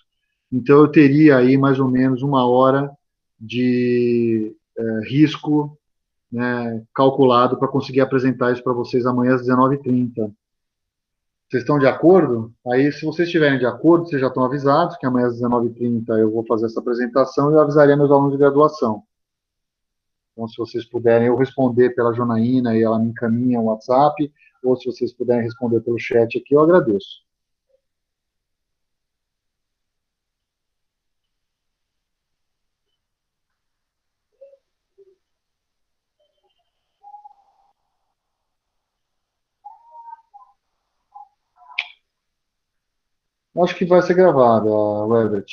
Então, eu teria aí mais ou menos 1 hora de risco, né, calculado para conseguir apresentar isso para vocês amanhã às 19h30. Vocês estão de acordo? Aí, se vocês estiverem de acordo, vocês já estão avisados que amanhã às 19h30 eu vou fazer essa apresentação e eu avisaria meus alunos de graduação. Então, se vocês puderem eu responder pela Janaína e ela me encaminha o WhatsApp, ou se vocês puderem responder pelo chat aqui, eu agradeço. Acho que vai ser gravada, Herbert.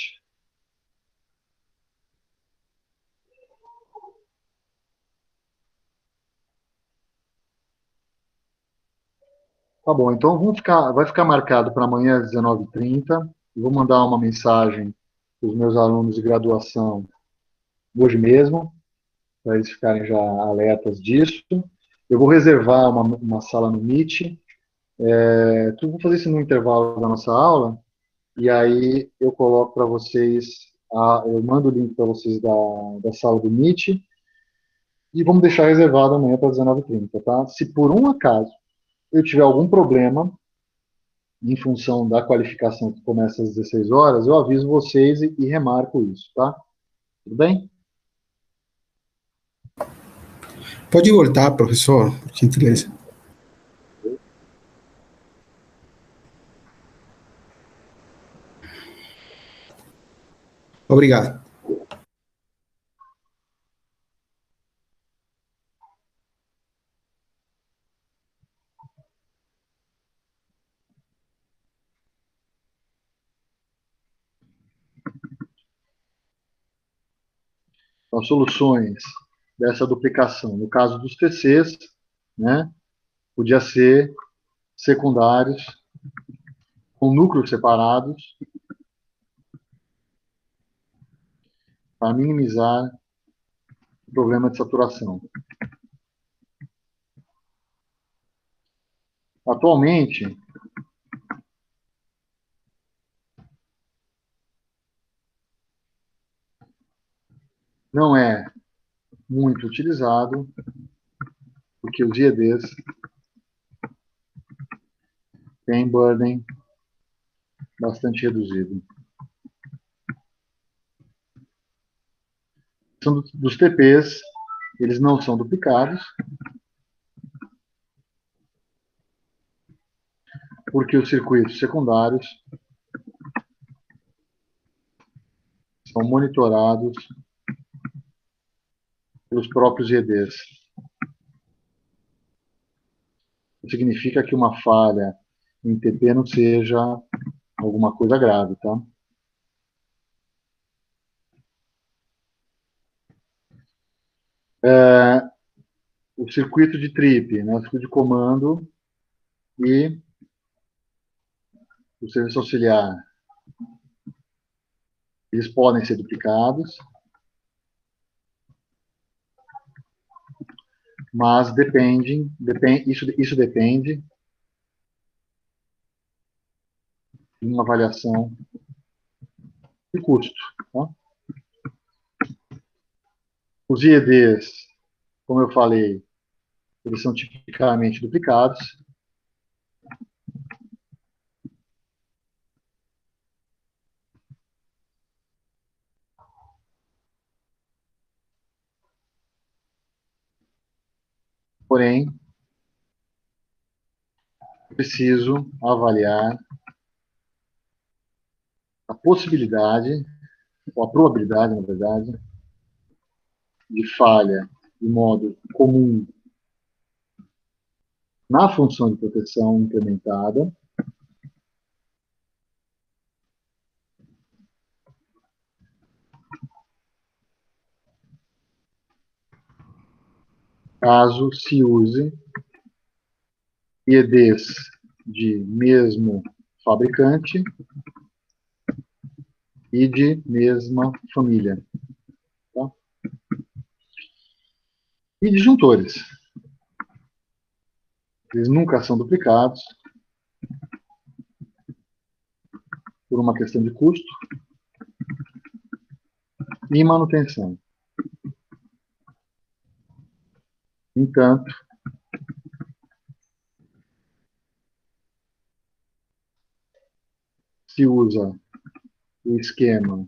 Tá bom, então vai ficar marcado para amanhã às 19h30. Eu vou mandar uma mensagem para os meus alunos de graduação hoje mesmo, para eles ficarem já alertas disso. Eu vou reservar uma sala no Meet. Vou fazer isso no intervalo da nossa aula, e aí eu coloco para vocês Eu mando o link para vocês da sala do Meet e vamos deixar reservado amanhã para 19h30, tá? Se por um acaso eu tiver algum problema em função da qualificação que começa às 16 horas, eu aviso vocês e remarco isso, tá? Tudo bem? Pode voltar, professor, por gentileza. Obrigado. As soluções dessa duplicação, no caso dos TCs, né, podia ser secundários, com núcleos separados, para minimizar o problema de saturação. Atualmente, não é muito utilizado, porque os IEDs têm burden bastante reduzido. São dos TPs, eles não são duplicados, porque os circuitos secundários são monitorados pelos próprios IEDs. Significa que uma falha em TP não seja alguma coisa grave, tá? O circuito de trip, né, o circuito de comando e o serviço auxiliar, eles podem ser duplicados, mas isso depende de uma avaliação de custo. Tá? Os IEDs, como eu falei, eles são tipicamente duplicados. Porém, preciso avaliar a possibilidade, ou a probabilidade, na verdade, de falha de modo comum na função de proteção implementada, caso se use IEDs de mesmo fabricante e de mesma família. Tá? E disjuntores. Eles nunca são duplicados por uma questão de custo e manutenção. Entanto, se usa o esquema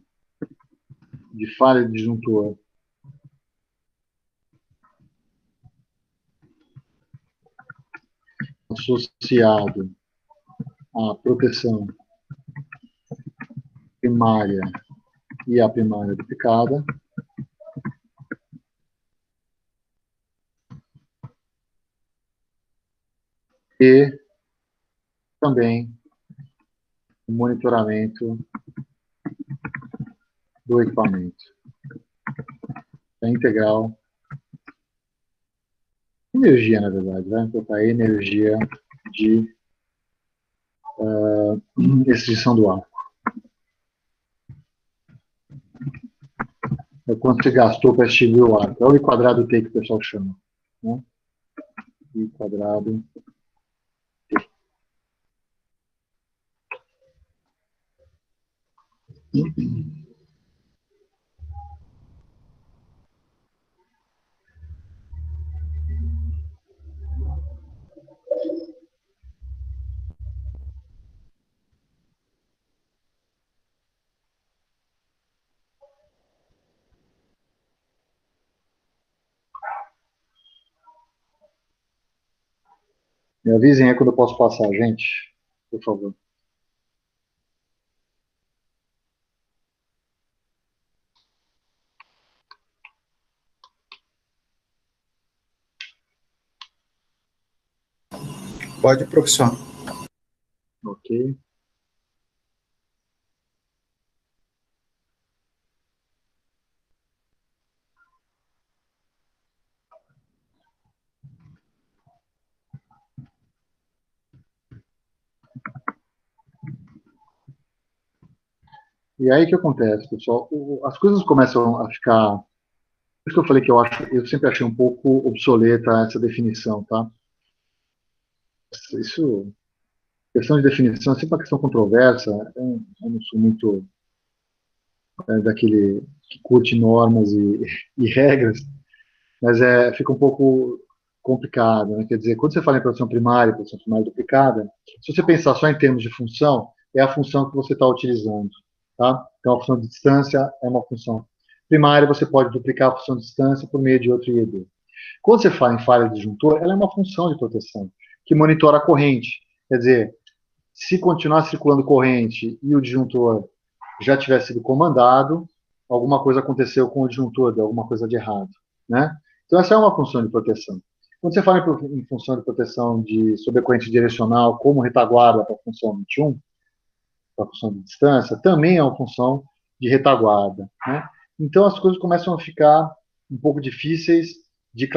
de falha de disjuntor associado à proteção primária e à primária duplicada, e também o monitoramento do equipamento. É integral. Energia, na verdade, vai importar energia de extinção do ar. É quanto você gastou para extinguir o ar. É o I quadrado T que o pessoal chama. Né? I quadrado T. Me avisem aí quando eu posso passar, gente, por favor. Pode, professor. Ok. E aí o que acontece, pessoal? As coisas começam a ficar. Por isso que eu falei que eu sempre achei um pouco obsoleta essa definição, tá? Isso, questão de definição, é sempre uma questão controversa. Eu não sou muito daquele que curte normas e regras, mas fica um pouco complicado, né? Quer dizer, quando você fala em produção primária duplicada, se você pensar só em termos de função, é a função que você está utilizando, tá? Então, a função de distância é uma função primária, você pode duplicar a função de distância por meio de outro IED. Quando você fala em falha disjuntor, ela é uma função de proteção, que monitora a corrente. Quer dizer, se continuar circulando corrente e o disjuntor já tivesse sido comandado, alguma coisa aconteceu com o disjuntor, deu alguma coisa de errado, né? Então, essa é uma função de proteção. Quando você fala em função de proteção de sobrecorrente direcional, como retaguarda para a função 21, para a função de distância, também é uma função de retaguarda, né? Então, as coisas começam a ficar um pouco difíceis de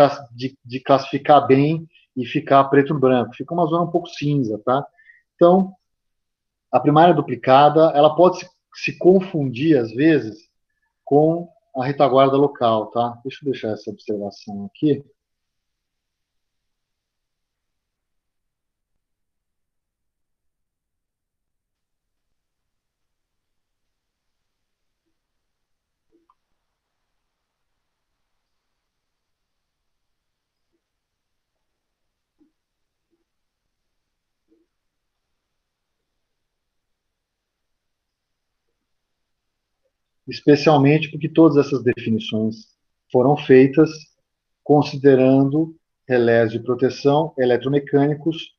classificar bem e ficar preto e branco. Fica uma zona um pouco cinza, tá? Então, a primária duplicada, ela pode se confundir, às vezes, com a retaguarda local, tá? Deixa eu deixar essa observação aqui. Especialmente porque todas essas definições foram feitas considerando relés de proteção eletromecânicos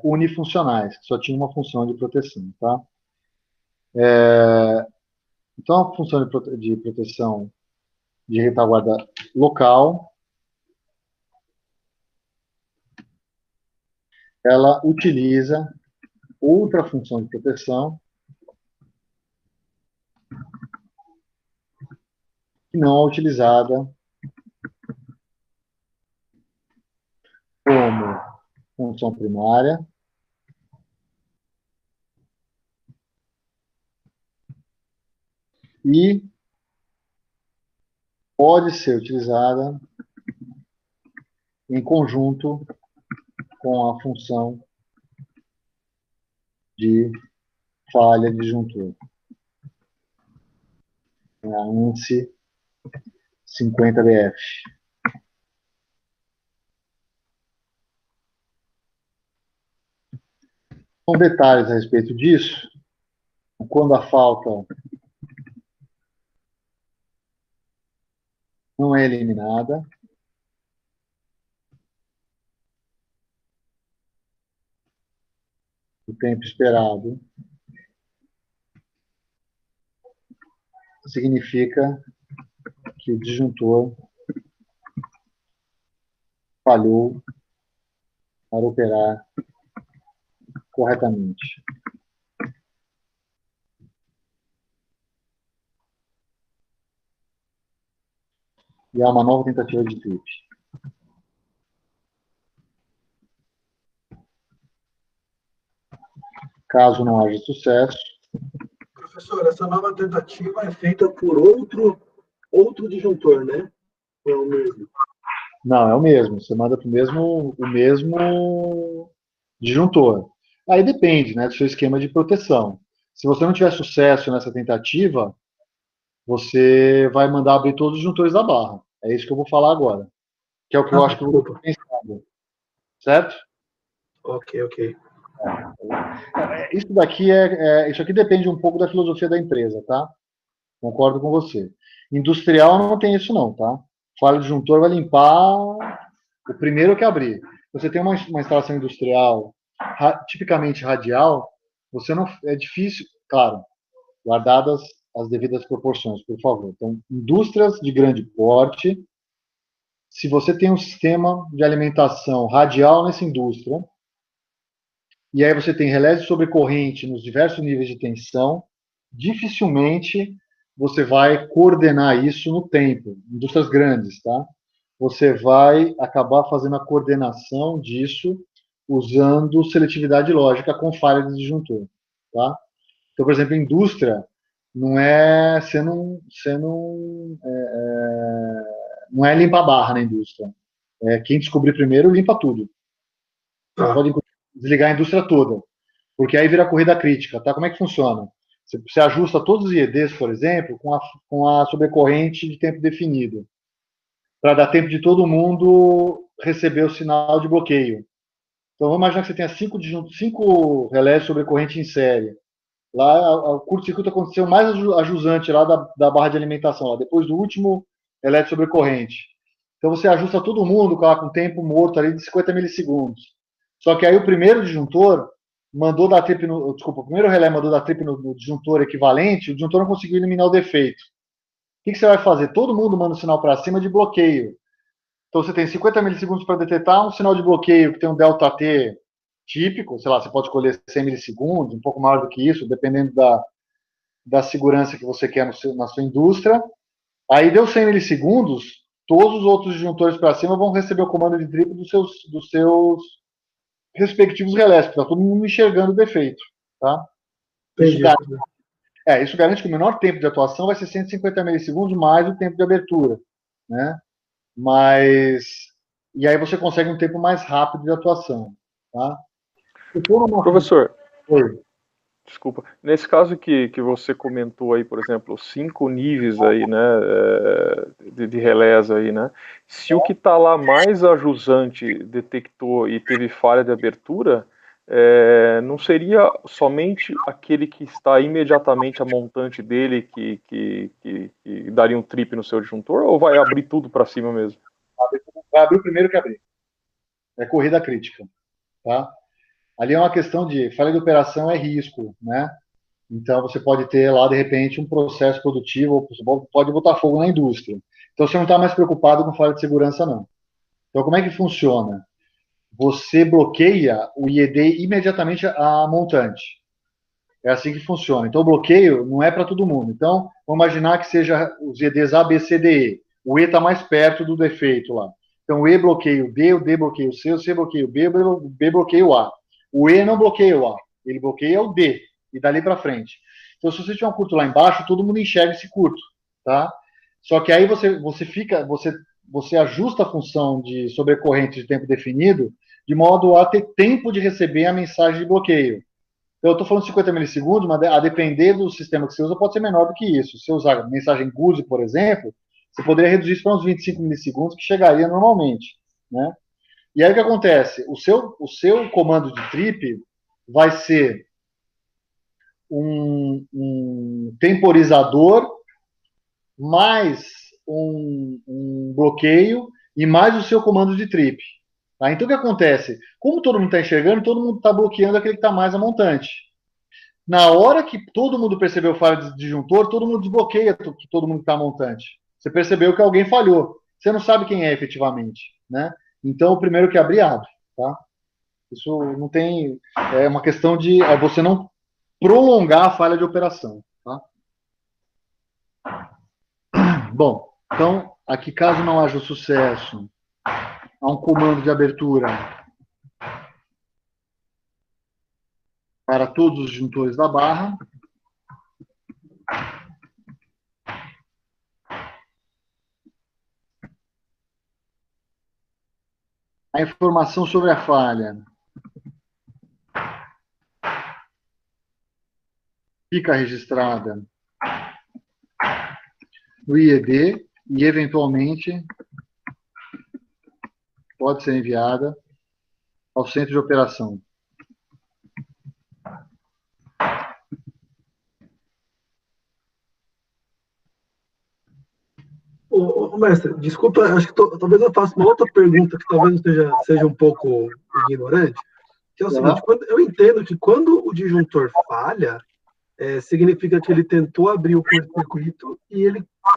unifuncionais, que só tinham uma função de proteção, tá? Então, a função de proteção de retaguarda local, ela utiliza outra função de proteção que não é utilizada como função primária e pode ser utilizada em conjunto com a função de falha disjuntor, a ANSI 50DF. Com detalhes a respeito disso, quando a falta não é eliminada, o tempo esperado significa que o disjuntor falhou para operar corretamente. E há uma nova tentativa de trip. Caso não haja sucesso... Professor, essa nova tentativa é feita por outro disjuntor, né? É o mesmo? Não, é o mesmo. Você manda para o mesmo disjuntor. Aí depende, né, do seu esquema de proteção. Se você não tiver sucesso nessa tentativa, você vai mandar abrir todos os disjuntores da barra. É isso que eu vou falar agora. Que é o que eu acho que eu vou pensando. Certo? Ok. Isso daqui isso aqui depende um pouco da filosofia da empresa, tá? Concordo com você. Industrial não tem isso não, tá? Falha disjuntor vai limpar o primeiro que abrir. você tem uma instalação industrial tipicamente radial, você não é difícil, claro, guardadas as devidas proporções, por favor. Então, indústrias de grande porte, se você tem um sistema de alimentação radial nessa indústria, e aí você tem relés sobre corrente nos diversos níveis de tensão, dificilmente você vai coordenar isso no tempo, indústrias grandes, tá? Você vai acabar fazendo a coordenação disso usando seletividade lógica com falha de disjuntor, tá? Então, por exemplo, indústria não é não é limpa a barra na indústria. Quem descobrir primeiro limpa tudo. Você pode desligar a indústria toda, porque aí vira corrida crítica, tá? Como é que funciona? Você ajusta todos os IEDs, por exemplo, com a sobrecorrente de tempo definido, para dar tempo de todo mundo receber o sinal de bloqueio. Então, vamos imaginar que você tenha 5 relés sobrecorrente em série. Lá, o curto-circuito aconteceu mais a jusante lá da barra de alimentação, lá, depois do último relé sobrecorrente. Então, você ajusta todo mundo com tempo morto ali de 50 milissegundos. Só que aí o primeiro disjuntor mandou dar trip no... Desculpa, o primeiro relé mandou dar trip no disjuntor equivalente, o disjuntor não conseguiu eliminar o defeito. O que você vai fazer? Todo mundo manda um sinal para cima de bloqueio. Então, você tem 50 milissegundos para detectar um sinal de bloqueio que tem um delta T típico, sei lá, você pode escolher 100 milissegundos, um pouco maior do que isso, dependendo da segurança que você quer na sua indústria. Aí deu 100 milissegundos, todos os outros disjuntores para cima vão receber o comando de triplo dos seus respectivos relés, porque está todo mundo enxergando o defeito. Tá? Isso garante que o menor tempo de atuação vai ser 150 milissegundos mais o tempo de abertura. Né? E aí você consegue um tempo mais rápido de atuação. Tá? Professor, Oi. desculpa, nesse caso que você comentou aí, por exemplo, 5 níveis aí, né, de relés aí, né, se o que está lá mais ajusante detectou e teve falha de abertura, não seria somente aquele que está imediatamente a montante dele que daria um trip no seu disjuntor, ou vai abrir tudo para cima mesmo? Vai abrir o primeiro que abrir. É corrida crítica. Tá? Ali é uma questão de falha de operação é risco, né? Então você pode ter lá de repente um processo produtivo, pode botar fogo na indústria. Então você não está mais preocupado com falha de segurança não. Então como é que funciona? Você bloqueia o IED imediatamente a montante. É assim que funciona. Então o bloqueio não é para todo mundo. Então vamos imaginar que seja os IEDs A, B, C, D, E. O E está mais perto do defeito lá. Então o E bloqueia o D bloqueia o C bloqueia o B bloqueia o A. O E não bloqueia o A, ele bloqueia o D, e dali para frente. Então, se você tiver um curto lá embaixo, todo mundo enxerga esse curto, tá? Só que aí você ajusta a função de sobrecorrente de tempo definido de modo a ter tempo de receber a mensagem de bloqueio. Então, eu estou falando 50 milissegundos, mas a depender do sistema que você usa, pode ser menor do que isso. Se você usar mensagem GUSE, por exemplo, você poderia reduzir isso para uns 25 milissegundos, que chegaria normalmente, né? E aí o que acontece? O seu comando de trip vai ser um temporizador mais um bloqueio e mais o seu comando de trip. Tá? Então o que acontece? Como todo mundo está enxergando, todo mundo está bloqueando aquele que está mais a montante. Na hora que todo mundo percebeu falha de disjuntor, todo mundo desbloqueia todo mundo que está montante. Você percebeu que alguém falhou. Você não sabe quem é efetivamente, né? Então, o primeiro que abrir, abre, tá? Isso não tem... É uma questão de você não prolongar a falha de operação, tá? Bom, então, aqui, caso não haja sucesso, há um comando de abertura para todos os disjuntores da barra. A informação sobre a falha fica registrada no IED e, eventualmente, pode ser enviada ao centro de operação. Mestre, desculpa, acho que talvez eu faça uma outra pergunta que talvez seja um pouco ignorante, que é o seguinte, eu entendo que quando o disjuntor falha, significa que ele tentou abrir o curto-circuito e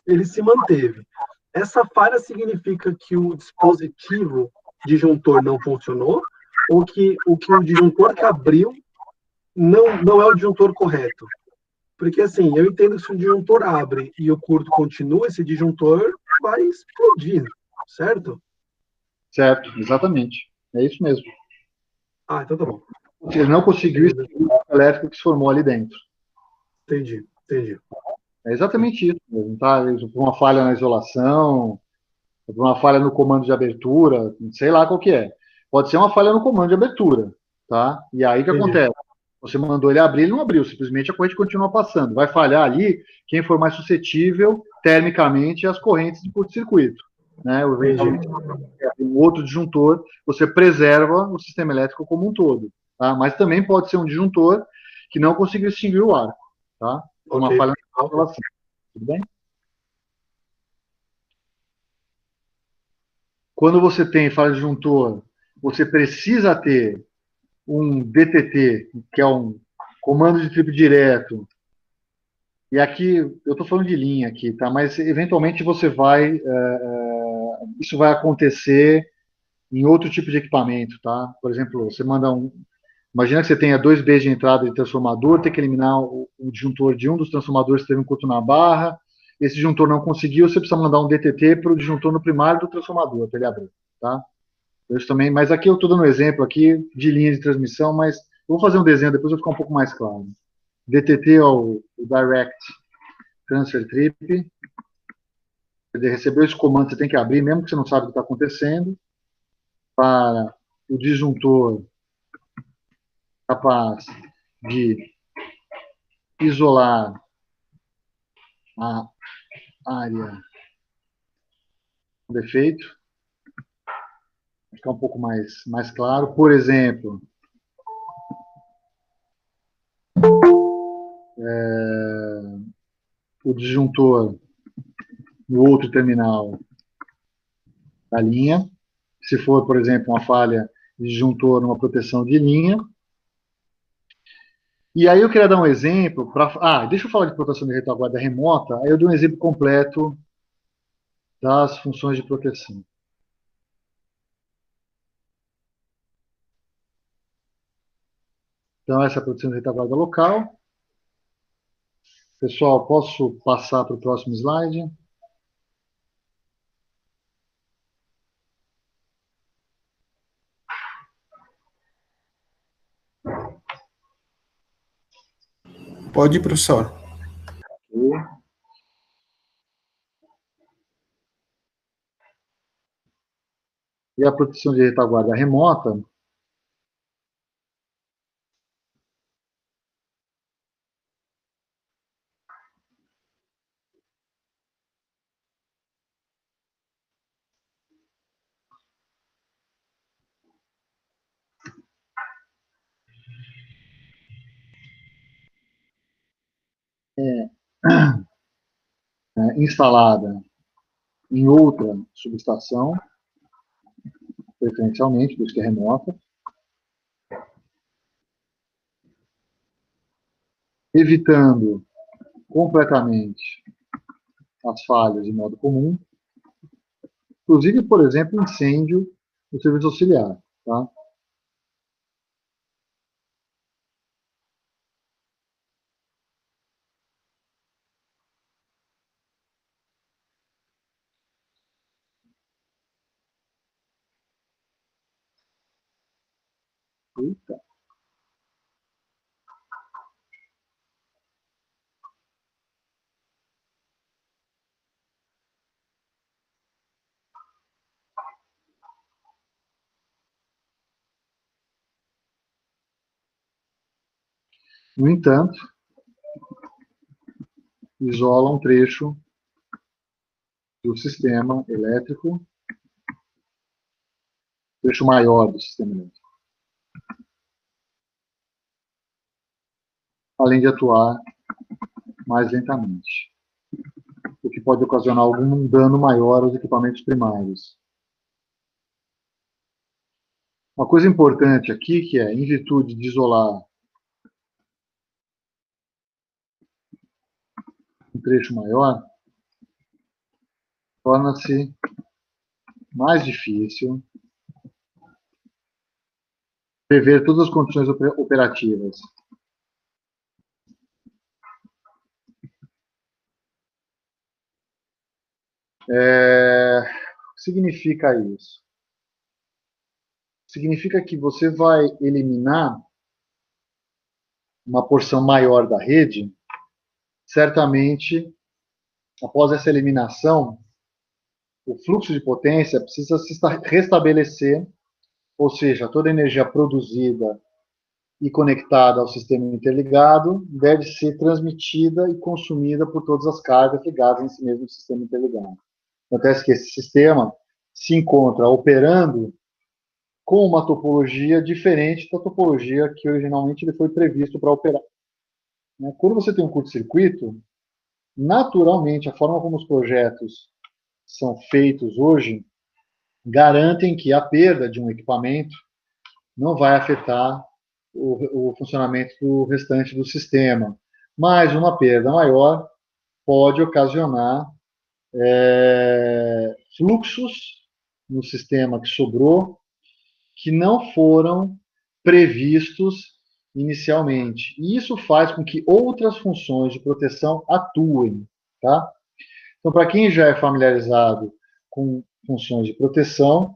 ele se manteve. Essa falha significa que o dispositivo disjuntor não funcionou ou que o disjuntor que abriu não é o disjuntor correto? Porque, assim, eu entendo que se o disjuntor abre e o curto continua, esse disjuntor vai explodir, certo? Certo, exatamente. É isso mesmo. Ah, então tá bom. Ele não conseguiu extinguir o elétrico que se formou ali dentro. Entendi. É exatamente isso mesmo, tá? Por uma falha na isolação, por uma falha no comando de abertura, sei lá qual que é. Pode ser uma falha no comando de abertura, tá? E aí o que acontece? Você mandou ele abrir, ele não abriu, simplesmente a corrente continua passando. Vai falhar ali quem for mais suscetível termicamente às correntes de curto-circuito. Né? Eventualmente, um outro disjuntor, você preserva o sistema elétrico como um todo. Tá? Mas também pode ser um disjuntor que não conseguiu extinguir o arco. Tá? Uma falha na instalação. Tudo bem? Quando você tem falha de disjuntor, você precisa ter um DTT, que é um comando de triplo direto. E aqui, eu estou falando de linha aqui, tá? Mas eventualmente você vai, isso vai acontecer em outro tipo de equipamento, tá? Por exemplo, você manda imagina que você tenha 2 Bs de entrada de transformador, tem que eliminar o disjuntor de um dos transformadores que teve um curto na barra, esse disjuntor não conseguiu, você precisa mandar um DTT para o disjuntor no primário do transformador, para ele abrir, tá? Isso também, mas aqui eu estou dando um exemplo aqui de linha de transmissão, mas eu vou fazer um desenho, depois vai ficar um pouco mais claro. DTT é o Direct Transfer Trip. Você recebeu esse comando, você tem que abrir, mesmo que você não sabe o que está acontecendo, para o disjuntor capaz de isolar a área com defeito, ficar um pouco mais claro. Por exemplo, o disjuntor no outro terminal da linha. Se for, por exemplo, uma falha de disjuntor numa proteção de linha. E aí eu queria dar um exemplo para. Deixa eu falar de proteção de retaguarda remota. Aí eu dou um exemplo completo das funções de proteção. Então, essa é a proteção de retaguarda local. Pessoal, posso passar para o próximo slide? Pode ir, professor. E a proteção de retaguarda remota. Instalada em outra subestação, preferencialmente, por isso que é remota, evitando completamente as falhas de modo comum, inclusive, por exemplo, incêndio no serviço auxiliar. Tá? Eita. No entanto, isola um trecho do sistema elétrico, trecho maior do sistema elétrico, além de atuar mais lentamente. o que pode ocasionar algum dano maior aos equipamentos primários. Uma coisa importante aqui, que é, em virtude de isolar um trecho maior, torna-se mais difícil prever todas as condições operativas. O que significa isso? Significa que você vai eliminar uma porção maior da rede, certamente, após essa eliminação, o fluxo de potência precisa se restabelecer, ou seja, toda a energia produzida e conectada ao sistema interligado deve ser transmitida e consumida por todas as cargas ligadas nesse mesmo sistema interligado. Acontece que esse sistema se encontra operando com uma topologia diferente da topologia que originalmente ele foi previsto para operar. Quando você tem um curto-circuito, naturalmente, a forma como os projetos são feitos hoje garantem que a perda de um equipamento não vai afetar o funcionamento do restante do sistema. Mas uma perda maior pode ocasionar fluxos no sistema que sobrou que não foram previstos inicialmente. E isso faz com que outras funções de proteção atuem. Tá? Então, para quem já é familiarizado com funções de proteção,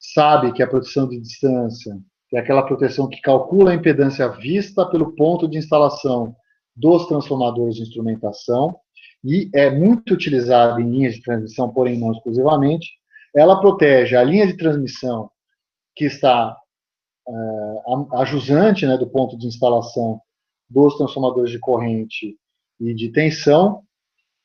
sabe que a proteção de distância, que é aquela proteção que calcula a impedância vista pelo ponto de instalação dos transformadores de instrumentação, e é muito utilizada em linhas de transmissão, porém não exclusivamente. Ela protege a linha de transmissão que está a jusante, né, do ponto de instalação dos transformadores de corrente e de tensão,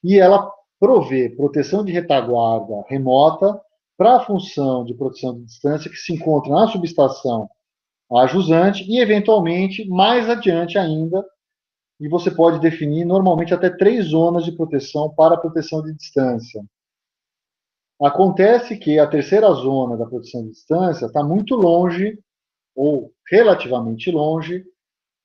e ela provê proteção de retaguarda remota para a função de proteção de distância que se encontra na subestação a jusante e, eventualmente, mais adiante ainda, e você pode definir normalmente até 3 zonas de proteção para a proteção de distância. Acontece que a terceira zona da proteção de distância está muito longe, ou relativamente longe,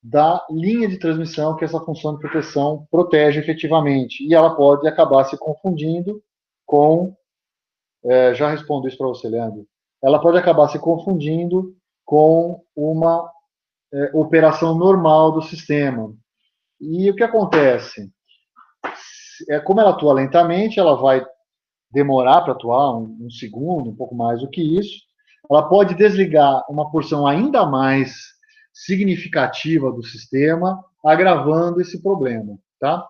da linha de transmissão que essa função de proteção protege efetivamente. E ela pode acabar se confundindo com... já respondo isso para você, Leandro. Ela pode acabar se confundindo com uma operação normal do sistema. E o que acontece? Como ela atua lentamente, ela vai demorar para atuar um segundo, um pouco mais do que isso. Ela pode desligar uma porção ainda mais significativa do sistema, agravando esse problema. Tá?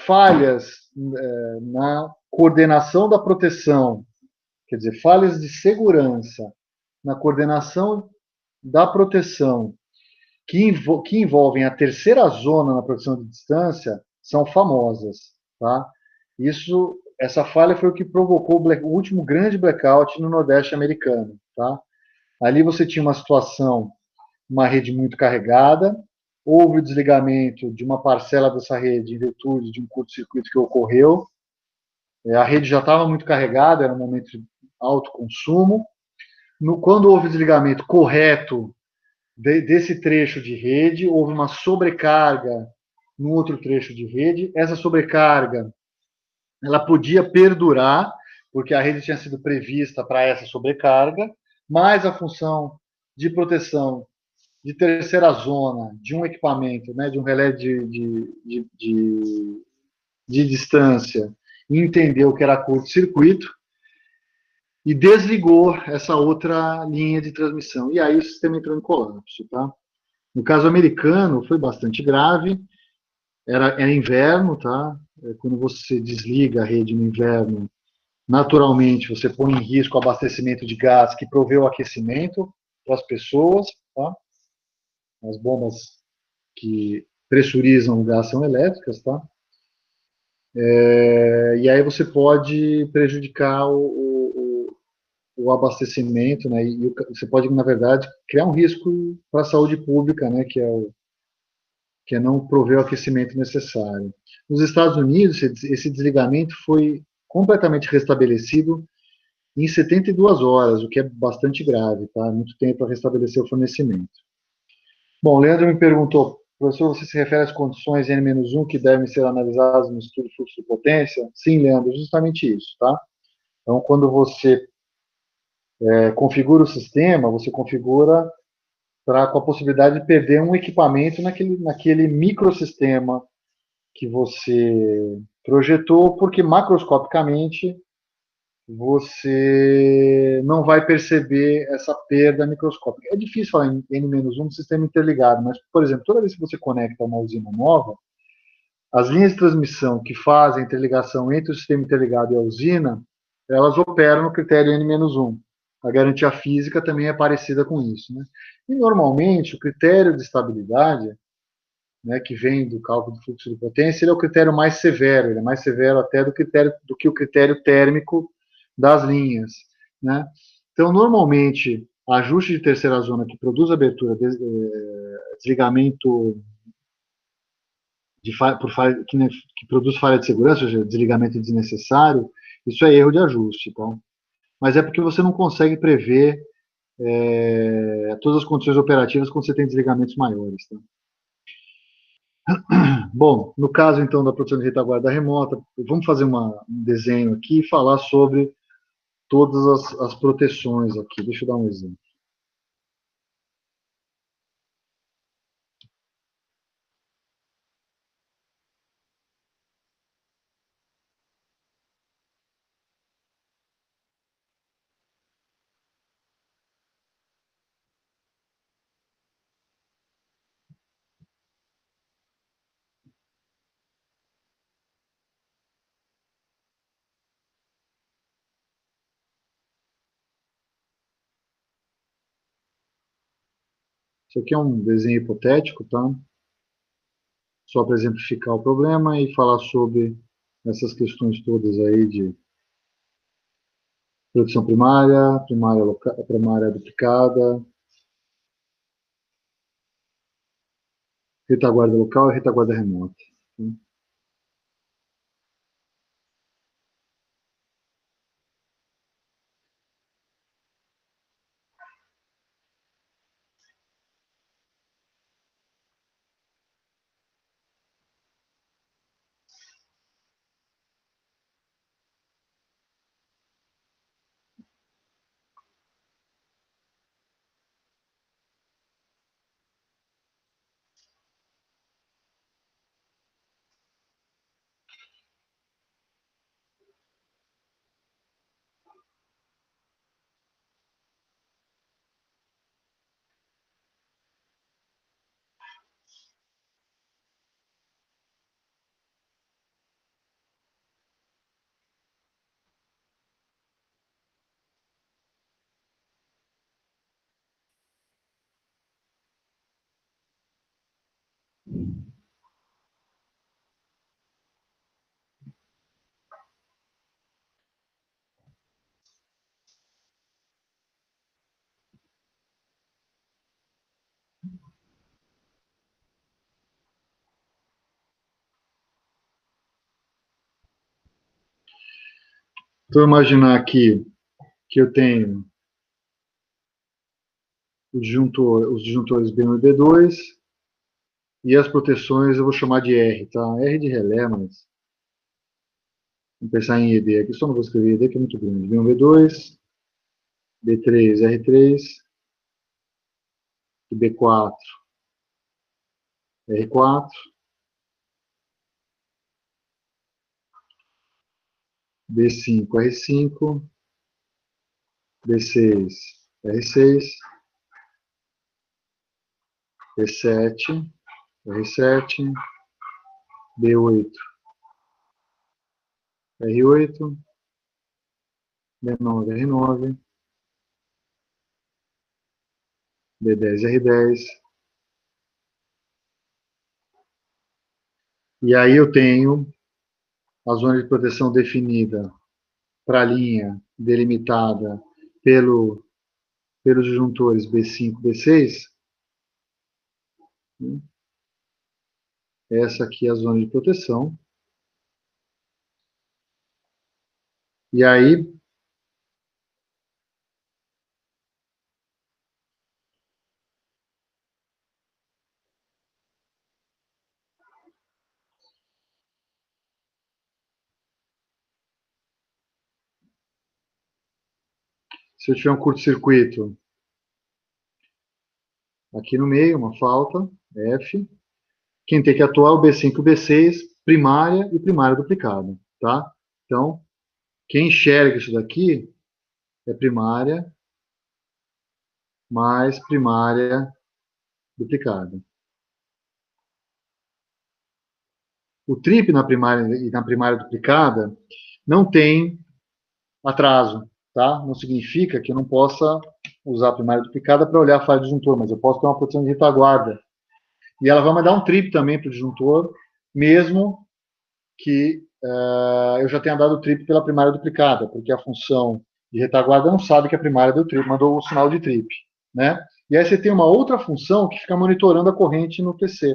Falhas na coordenação da proteção, quer dizer, falhas de segurança na coordenação da proteção que envolvem a terceira zona na proteção de distância são famosas. Tá? Essa falha foi o que provocou o último grande blackout no Nordeste americano. Tá? Ali você tinha uma situação, uma rede muito carregada, houve o desligamento de uma parcela dessa rede em virtude de um curto-circuito que ocorreu, a rede já estava muito carregada, era um momento de alto consumo. Quando houve o desligamento correto desse trecho de rede, houve uma sobrecarga no outro trecho de rede. Essa sobrecarga ela podia perdurar, porque a rede tinha sido prevista para essa sobrecarga, mas a função de proteção de terceira zona de um equipamento, né, de um relé de distância, entendeu que era curto-circuito e desligou essa outra linha de transmissão. E aí o sistema entrou em colapso. Tá? No caso americano, foi bastante grave, era inverno, tá? Quando você desliga a rede no inverno, naturalmente você põe em risco o abastecimento de gás que provê o aquecimento para as pessoas, tá? As bombas que pressurizam o gás são elétricas, tá? E aí você pode prejudicar o abastecimento, né? E você pode, na verdade, criar um risco para a saúde pública, né? Que é não prover o aquecimento necessário. Nos Estados Unidos, esse desligamento foi completamente restabelecido em 72 horas, o que é bastante grave, tá? Muito tempo para restabelecer o fornecimento. Bom, o Leandro me perguntou, professor, você se refere às condições N-1 que devem ser analisadas no estudo de fluxo de potência? Sim, Leandro, justamente isso, tá? Então, quando você configura o sistema, você configura com a possibilidade de perder um equipamento naquele microsistema que você projetou, porque macroscopicamente você não vai perceber essa perda microscópica. É difícil falar em N-1 sistema interligado, mas, por exemplo, toda vez que você conecta uma usina nova, as linhas de transmissão que fazem a interligação entre o sistema interligado e a usina, elas operam no critério N-1. A garantia física também é parecida com isso, né? E, normalmente, o critério de estabilidade, né, que vem do cálculo do fluxo de potência, ele é o critério mais severo, ele é mais severo até do que o critério térmico das linhas, né? Então, normalmente, ajuste de terceira zona que produz abertura, desligamento que produz falha de segurança, ou seja, desligamento desnecessário, isso é erro de ajuste, tá? Mas é porque você não consegue prever todas as condições operativas quando você tem desligamentos maiores, tá? Bom, no caso, então, da produção de retaguarda remota, vamos fazer um desenho aqui e falar sobre todas as proteções aqui. Deixa eu dar um exemplo. Isso aqui é um desenho hipotético, tá? Só para exemplificar o problema e falar sobre essas questões todas aí de produção primária, primária duplicada, retaguarda local e retaguarda remota. Então, imaginar aqui que eu tenho os disjuntores B1 e B2 e as proteções eu vou chamar de R, tá? R de relé, mas vamos pensar em ED aqui, só não vou escrever ED que é muito grande. B1, B2, B3, R3, e B4, R4, B5, R5, B6, R6, B7, R7, B8, R8, B9, R9, B10, R10. E aí eu tenho a zona de proteção definida para a linha delimitada pelos disjuntores B5, B6. Essa aqui é a zona de proteção. E aí, se eu tiver um curto-circuito aqui no meio, uma falta, F, quem tem que atuar é o B5 e o B6, primária e primária duplicada, tá? Então, quem enxerga isso daqui é primária mais primária duplicada. O trip na primária e na primária duplicada não tem atraso, tá? Não significa que eu não possa usar a primária duplicada para olhar a falha do disjuntor, mas eu posso ter uma proteção de retaguarda. E ela vai me dar um trip também para o disjuntor, mesmo que eu já tenha dado o trip pela primária duplicada, porque a função de retaguarda não sabe que a primária deu trip, mandou o sinal de trip, né? E aí você tem uma outra função que fica monitorando a corrente no TC.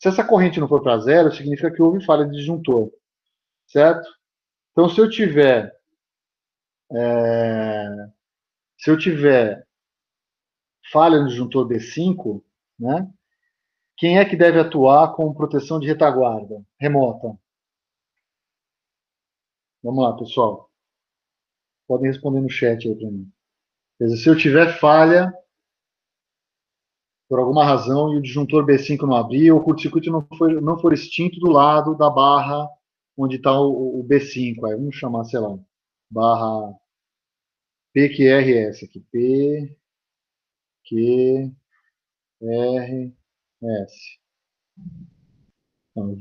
Se essa corrente não for para zero, significa que houve falha de disjuntor, certo? Então, se eu tiver falha no disjuntor D5, né? Quem é que deve atuar com proteção de retaguarda remota? Vamos lá, pessoal. Podem responder no chat aí para mim. Quer dizer, se eu tiver falha, por alguma razão, e o disjuntor B5 não abrir, ou o curto-circuito não for extinto do lado da barra onde está o B5. Aí vamos chamar, sei lá, barra PQRS aqui. PQRS. Então,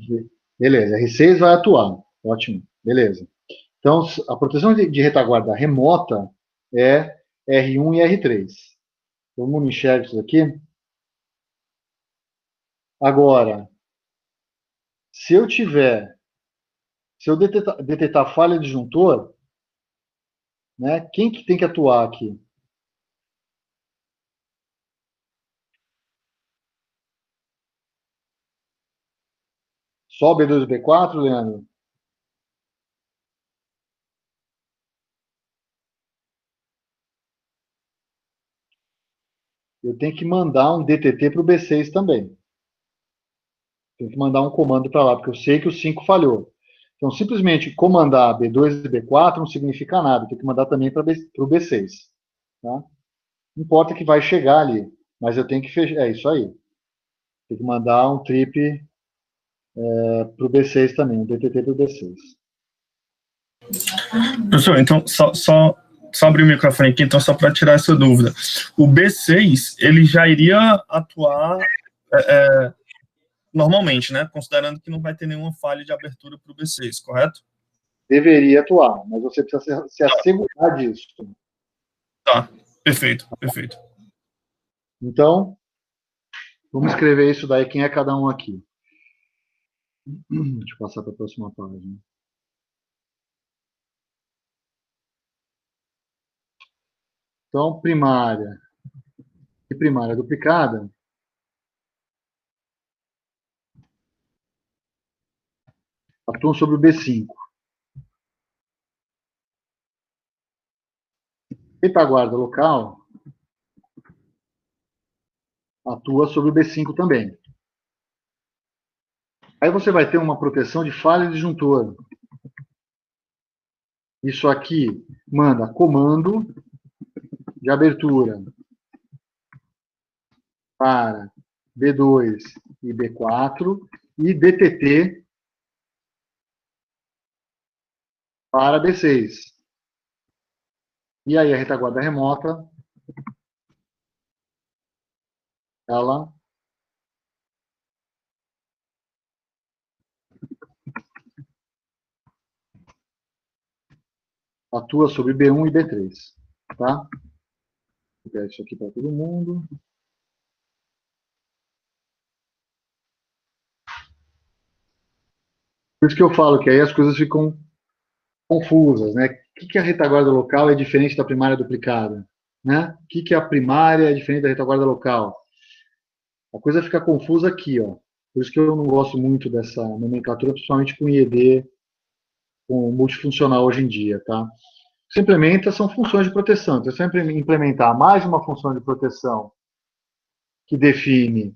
beleza, R6 vai atuar. Ótimo, beleza. Então, a proteção de retaguarda remota é R1 e R3. Todo mundo enxerga isso aqui? Agora, se eu detectar falha de disjuntor, né, quem que tem que atuar aqui? Só B2 e B4, Leandro? Eu tenho que mandar um DTT para o B6 também. Tenho que mandar um comando para lá, porque eu sei que o 5 falhou. Então, simplesmente comandar B2 e B4 não significa nada. Eu tenho que mandar também para o B6. Tá? Não importa que vai chegar ali, mas eu tenho que fechar. É isso aí. Tem que mandar um trip para o B6 também, um DTT para o B6. Professor, então, só abrir o microfone aqui, então, só para tirar essa dúvida. O B6, ele já iria atuar normalmente, né? Considerando que não vai ter nenhuma falha de abertura para o B6, correto? Deveria atuar, mas você precisa se assegurar disso. Tá, perfeito, perfeito. Então, vamos escrever isso daí, quem é cada um aqui. Deixa eu passar para a próxima página. Então, primária e primária duplicada atuam sobre o B5. Retaguarda local atua sobre o B5 também. Aí você vai ter uma proteção de falha de disjuntor. Isso aqui manda comando de abertura para B2 e B4 e DTT para B6. E aí a retaguarda remota, ela atua sobre B1 e B3, tá? Vou pegar isso aqui para todo mundo. Por isso que eu falo que aí as coisas ficam confusas, né? O que é a retaguarda local é diferente da primária duplicada? Né? O que é a primária é diferente da retaguarda local? A coisa fica confusa aqui, ó. Por isso que eu não gosto muito dessa nomenclatura, principalmente com IED com multifuncional hoje em dia, tá? Você implementa são funções de proteção. Então, sempre implementar mais uma função de proteção que define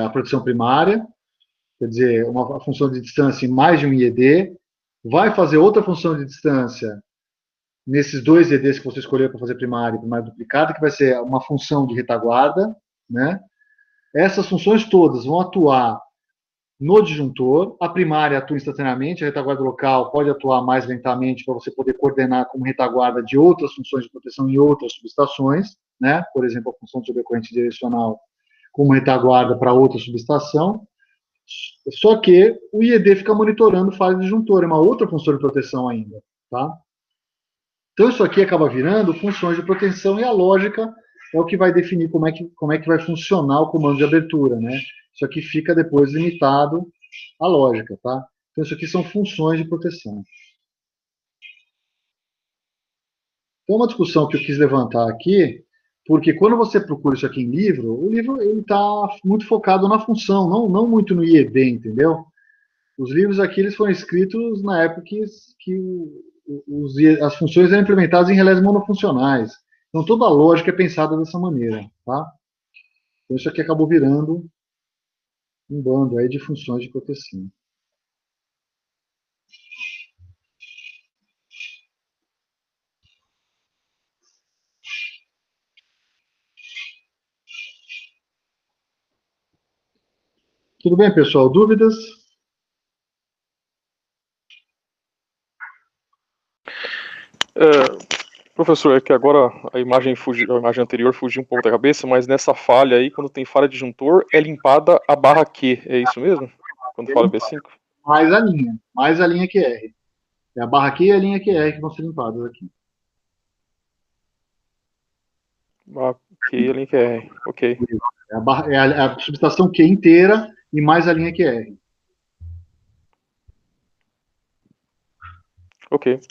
a proteção primária, quer dizer, uma função de distância em mais de um IED, vai fazer outra função de distância nesses dois IEDs que você escolheu para fazer primária e primária duplicada, que vai ser uma função de retaguarda, né? Essas funções todas vão atuar no disjuntor, a primária atua instantaneamente, a retaguarda local pode atuar mais lentamente para você poder coordenar como retaguarda de outras funções de proteção em outras subestações, né? Por exemplo, a função de sobrecorrente direcional como retaguarda para outra subestação. Só que o IED fica monitorando falha de disjuntor, é uma outra função de proteção ainda, tá? Então isso aqui acaba virando funções de proteção e a lógica é o que vai definir como é que vai funcionar o comando de abertura, né? Isso aqui fica depois limitado à lógica, tá? Então isso aqui são funções de proteção. Então uma discussão que eu quis levantar aqui, porque quando você procura isso aqui em livro, o livro ele está muito focado na função, não muito no IED, entendeu? Os livros aqui eles foram escritos na época que as funções eram implementadas em relés monofuncionais. Então toda a lógica é pensada dessa maneira, tá? Então isso aqui acabou virando um bando aí de funções de proteção. Tudo bem, pessoal? Dúvidas? Professor, é que agora a imagem anterior fugiu um pouco da cabeça, mas nessa falha aí, quando tem falha de disjuntor, é limpada a barra Q, é isso mesmo? Quando fala B5? Mais a linha QR. É a barra Q e a linha QR que vão ser limpadas aqui. Barra Q e a linha QR, ok. É a subestação Q inteira e mais a linha QR. Ok. Tá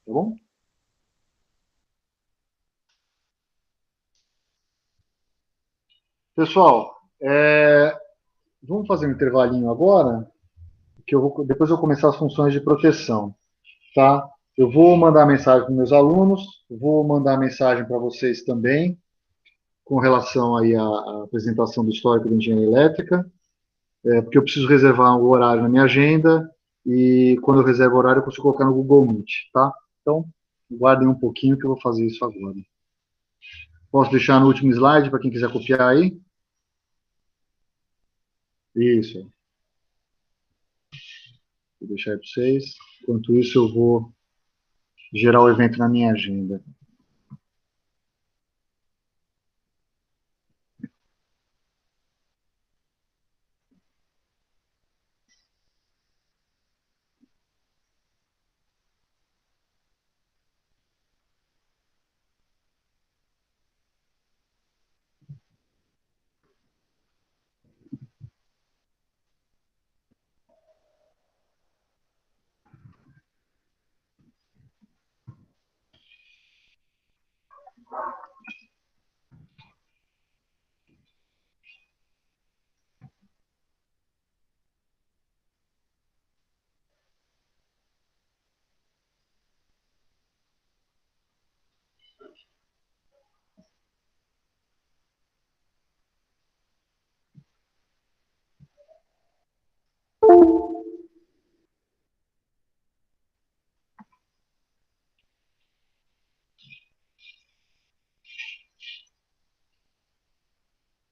bom? Pessoal, vamos fazer um intervalinho agora, que depois eu vou começar as funções de proteção, tá? Eu vou mandar mensagem para meus alunos, vou mandar mensagem para vocês também, com relação aí à apresentação do histórico da engenharia elétrica, porque eu preciso reservar o horário na minha agenda, e quando eu reservo o horário eu consigo colocar no Google Meet, tá? Então, guardem um pouquinho que eu vou fazer isso agora. Posso deixar no último slide para quem quiser copiar aí? Isso. Vou deixar aí para vocês. Enquanto isso, eu vou gerar o evento na minha agenda.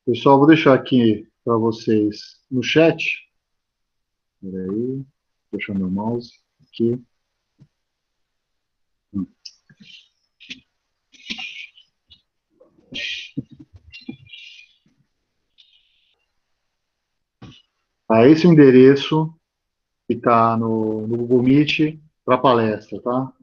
Pessoal, vou deixar aqui para vocês no chat. Espera aí. Deixa meu mouse aqui. Esse é o endereço que está no Google Meet para a palestra, tá?